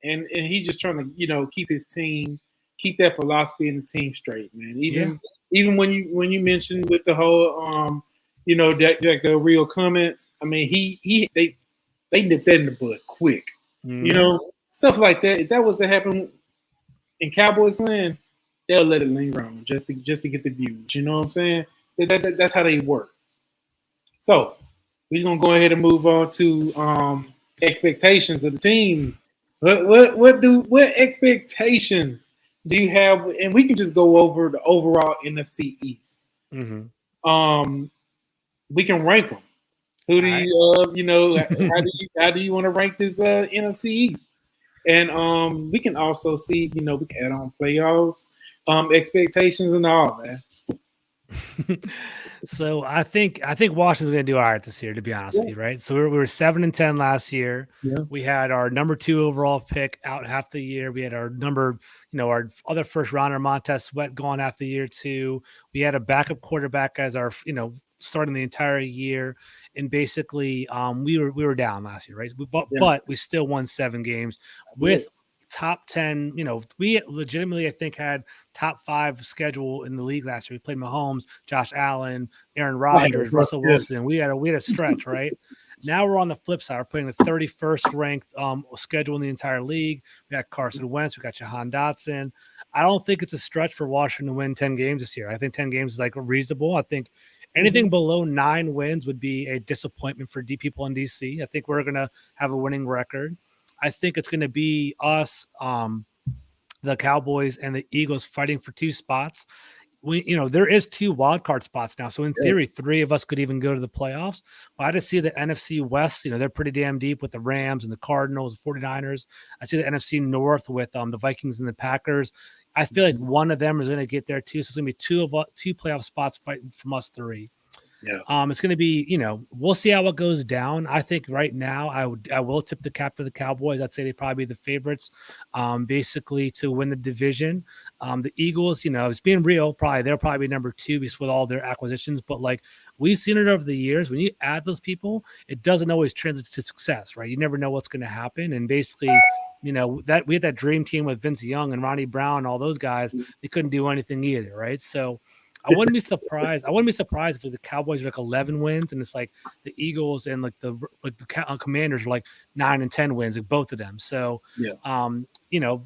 and he's just trying to keep his team, keep that philosophy and the team straight, man. Even when you mentioned with the whole the real comments. I mean, they nipped that in the bud quick. Stuff like that. If that was to happen in Cowboys land, they'll let it linger on just to get the views. You know what I'm saying? That's how they work. So we're gonna go ahead and move on to expectations of the team. What expectations do you have? And we can just go over the overall NFC East. Mm-hmm. We can rank them. Who do you how do you want to rank this NFC East? And we can also see, we can add on playoffs, expectations and all that. So I think Washington's going to do all right this year, to be honest with you, right? So we were 7-10 last year. Yeah. We had our number 2 overall pick out half the year. We had our our other first rounder Montez Sweat gone half the year too. We had a backup quarterback as our starting the entire year, and basically we were down last year, right? But we still won 7 games with top 10. We legitimately, I think, had top 5 schedule in the league last year. We played Mahomes, Josh Allen, Aaron Rodgers, Russell Wilson. We had a stretch, right? Now we're on the flip side. We're playing the 31st ranked schedule in the entire league. We got Carson Wentz. We got Jahan Dotson. I don't think it's a stretch for Washington to win 10 games this year. I think 10 games is reasonable. I think anything below 9 wins would be a disappointment for people in DC. I think we're going to have a winning record. I think it's going to be us, the Cowboys and the Eagles fighting for 2 spots. There is 2 wild card spots now. So in theory, 3 of us could even go to the playoffs. But I just see the NFC West, they're pretty damn deep with the Rams and the Cardinals, the 49ers. I see the NFC North with the Vikings and the Packers. I feel like one of them is going to get there too. So it's going to be 2 playoff spots fighting from us 3. Yeah. It's going to be, we'll see how it goes down. I think right now I will tip the cap to the Cowboys. I'd say they'd probably be the favorites, basically to win the division. The Eagles, it's being real. They'll probably be number 2 because with all their acquisitions. But we've seen it over the years, when you add those people, it doesn't always translate to success, right? You never know what's going to happen. And basically, that we had that dream team with Vince Young and Ronnie Brown, all those guys, they couldn't do anything either, right? So I wouldn't be surprised. If the Cowboys are 11 wins and it's the Eagles and the Commanders are 9 and 10 wins, both of them. So,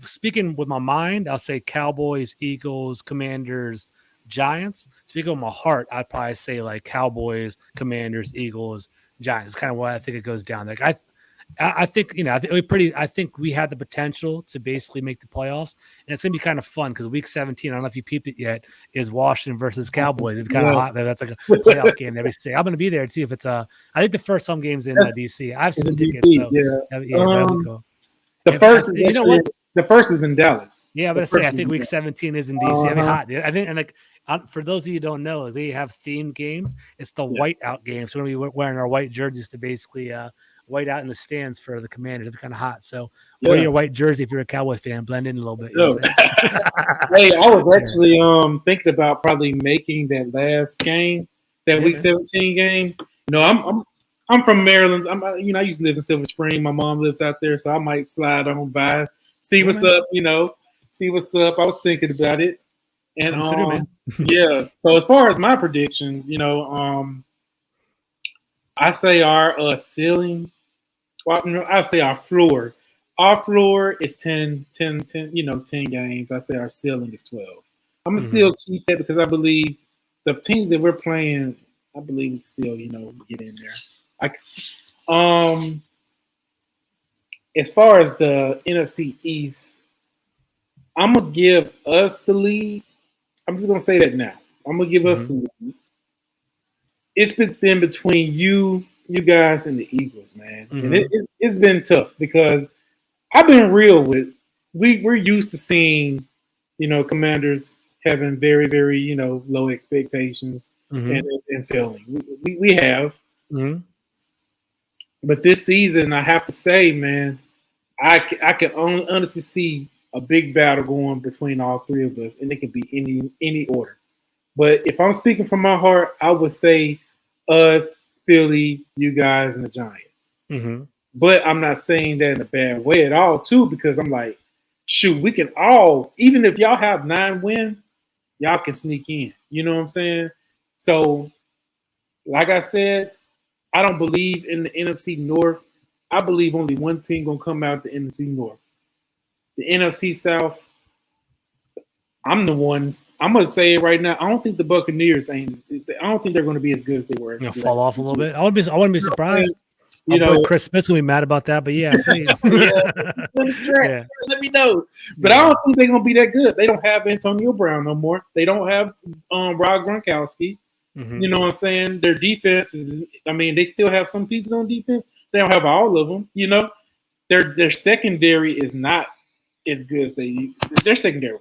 speaking with my mind, I'll say Cowboys, Eagles, Commanders, Giants. Speaking with my heart, I'd probably say Cowboys, Commanders, Eagles, Giants. It's kind of what I think it goes down. I think I think we had the potential to basically make the playoffs, and it's gonna be kind of fun because week 17. I don't know if you peeped it yet. Is Washington versus Cowboys? It'd be kind of hot. That's like a playoff game. Every say I'm gonna be there and see if it's I think the first home game's in DC. I've It's seen in tickets, DC, so yeah. that'd be cool. The first is you know what? the first is in Dallas. Yeah, I'm The gonna say I first is think in week Dallas. 17 is in DC. That'd be hot, dude. I think, and like for those of you who don't know, they have themed games. It's the white out game. So we're gonna be wearing our white jerseys to basically white out in the stands for the Commanders. It'd be kind of hot. So wear your white jersey if you're a Cowboy fan. Blend in a little bit. You know Hey, I was actually thinking about probably making that last game, that week 17 game. You know, I'm from Maryland. I used to live in Silver Spring. My mom lives out there, so I might slide on by, see what's up. See what's up. I was thinking about it, and Come through, man. yeah. So as far as my predictions, I say our ceiling. Well, I say our floor. Our floor is 10, 10 games. I say our ceiling is 12. I'm going to still keep that because I believe the teams that we're playing, I believe we can still, get in there. As far as the NFC East, I'm going to give us the lead. I'm just going to say that now. I'm going to give us the lead. It's been between you guys and the Eagles, man. And it's been tough because I've been real with we're used to seeing, Commanders having very, very, low expectations and failing. We have. But this season, I have to say, man, I can honestly see a big battle going between all three of us, and it could be any order. But if I'm speaking from my heart, I would say us, Philly, you guys, and the Giants. But I'm not saying that in a bad way at all, too, because I'm like, shoot, we can all, even if y'all have 9 wins, y'all can sneak in. You know what I'm saying? So, like I said, I don't believe in the NFC North. I believe only one team going to come out the NFC North. The NFC South, I'm the ones. I'm gonna say it right now. I don't think the Buccaneers I don't think they're going to be as good as they were. Fall off a little bit. I wouldn't be surprised. Chris Smith's gonna be mad about that, but yeah, I feel you. Let me know. But I don't think they're gonna be that good. They don't have Antonio Brown no more. They don't have Rob Gronkowski. You know what I'm saying? Their defense is. I mean, they still have some pieces on defense. They don't have all of them. Their secondary is not as good as their secondary.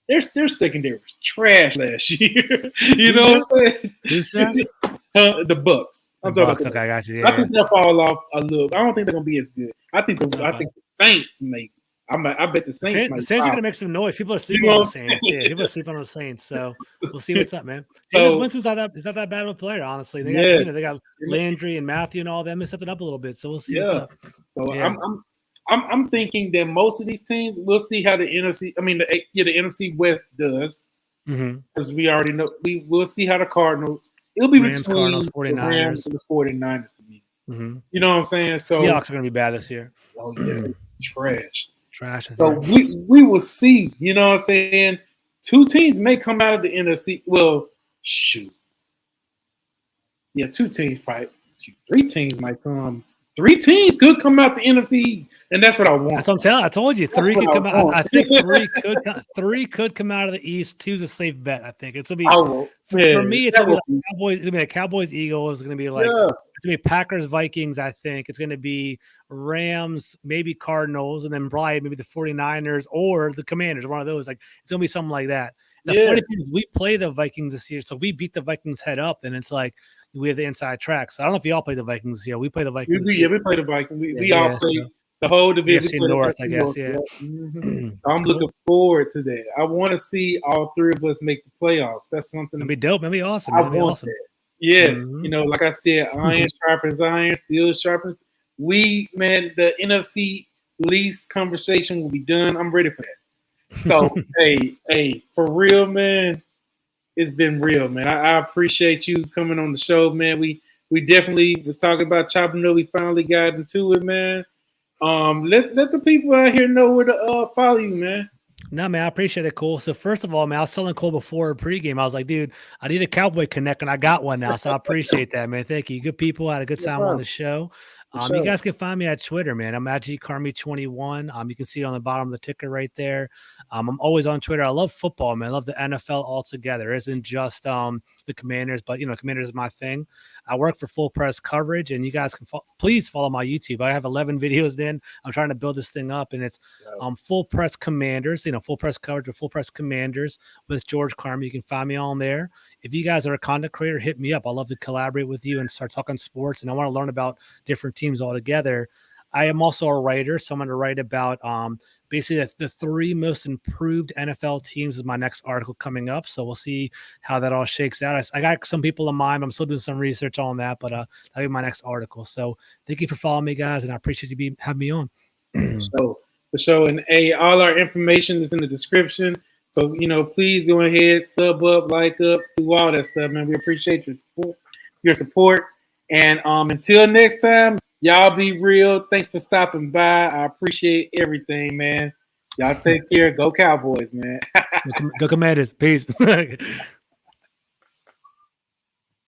Their secondary was trash last year. You know what I'm saying? Who's that? The Bucks. I'm talking about. Okay, I got you. I think they'll fall off a little. I don't think they're gonna be as good. I think the Saints maybe. I bet the Saints. The Saints are gonna make some noise. People are sleeping on the Saints. Yeah, people are sleeping on the Saints. So we'll see what's up, man. James Winston's not that bad of a player, honestly. They got Landry and Matthew and all them. They're stepping up a little bit. So we'll see what's up. So I'm thinking that most of these teams, we'll see how the NFC West does, because we already know we'll see how the Cardinals. It'll be Rams, between Cardinals, the 49ers. Rams and the 49ers to me. You know what I'm saying? So Seahawks are going to be bad this year. Oh yeah, trash. So we will see. You know what I'm saying? 2 teams may come out of the NFC. Well, shoot. Yeah, 2 teams probably. 3 teams might come. 3 teams could come out the NFC, and that's what I want. That's what I'm telling you. I told you 3 could come out. I think 3 could come out of the East. 2's a safe bet. I think it's gonna be for me. It's gonna be Cowboys. It's gonna be a Cowboys Eagles. It's gonna be like it's gonna be Packers Vikings. I think it's gonna be Rams, maybe Cardinals, and then probably maybe the 49ers or the Commanders. One of those. Like it's gonna be something like that. The funny thing is we play the Vikings this year, so we beat the Vikings head up, and it's like we have the inside track. So I don't know if y'all play the Vikings this year. We play the Vikings. We play the Vikings. We all play the whole division. North, I guess. Yeah. I'm looking forward to that. I want to see all 3 of us make the playoffs. That's something. It'd be dope. It'd be awesome. I want that. Yes. Like I said, iron sharpens iron, steel sharpens. The NFC least conversation will be done. I'm ready for that. So, hey, for real, man, it's been real, man. I appreciate you coming on the show, man. We definitely was talking about chopping up. We finally got into it, man. Let the people out here know where to follow you, man. No, man, I appreciate it, Cole. So first of all, man, I was telling Cole before pregame, I was like, dude, I need a Cowboy Connect, and I got one now. So I appreciate that, man. Thank you. Good people. I had a good time on the show. You guys can find me at Twitter, man. I'm at gcarmy21. You can see it on the bottom of the ticker right there. I'm always on Twitter. I love football, man. I love the NFL altogether. It isn't just the Commanders, but Commanders is my thing. I work for Full Press Coverage, and you guys can please follow my YouTube. I have 11 videos in. I'm trying to build this thing up, and it's Full Press Commanders. Full Press Coverage with Full Press Commanders with George Carmy. You can find me on there. If you guys are a content creator, hit me up. I love to collaborate with you and start talking sports, and I want to learn about different teams altogether. I am also a writer, so I'm going to write about basically the 3 most improved NFL teams is my next article coming up. So we'll see how that all shakes out. I got some people in mind. I'm still doing some research on that, but that'll be my next article. So thank you for following me, guys, and I appreciate you having me on. For sure. And all our information is in the description. So, please go ahead, sub up, like up, do all that stuff, man. We appreciate your support. And until next time, y'all be real. Thanks for stopping by. I appreciate everything, man. Y'all take care. Go Cowboys, man. Go Commanders. Peace.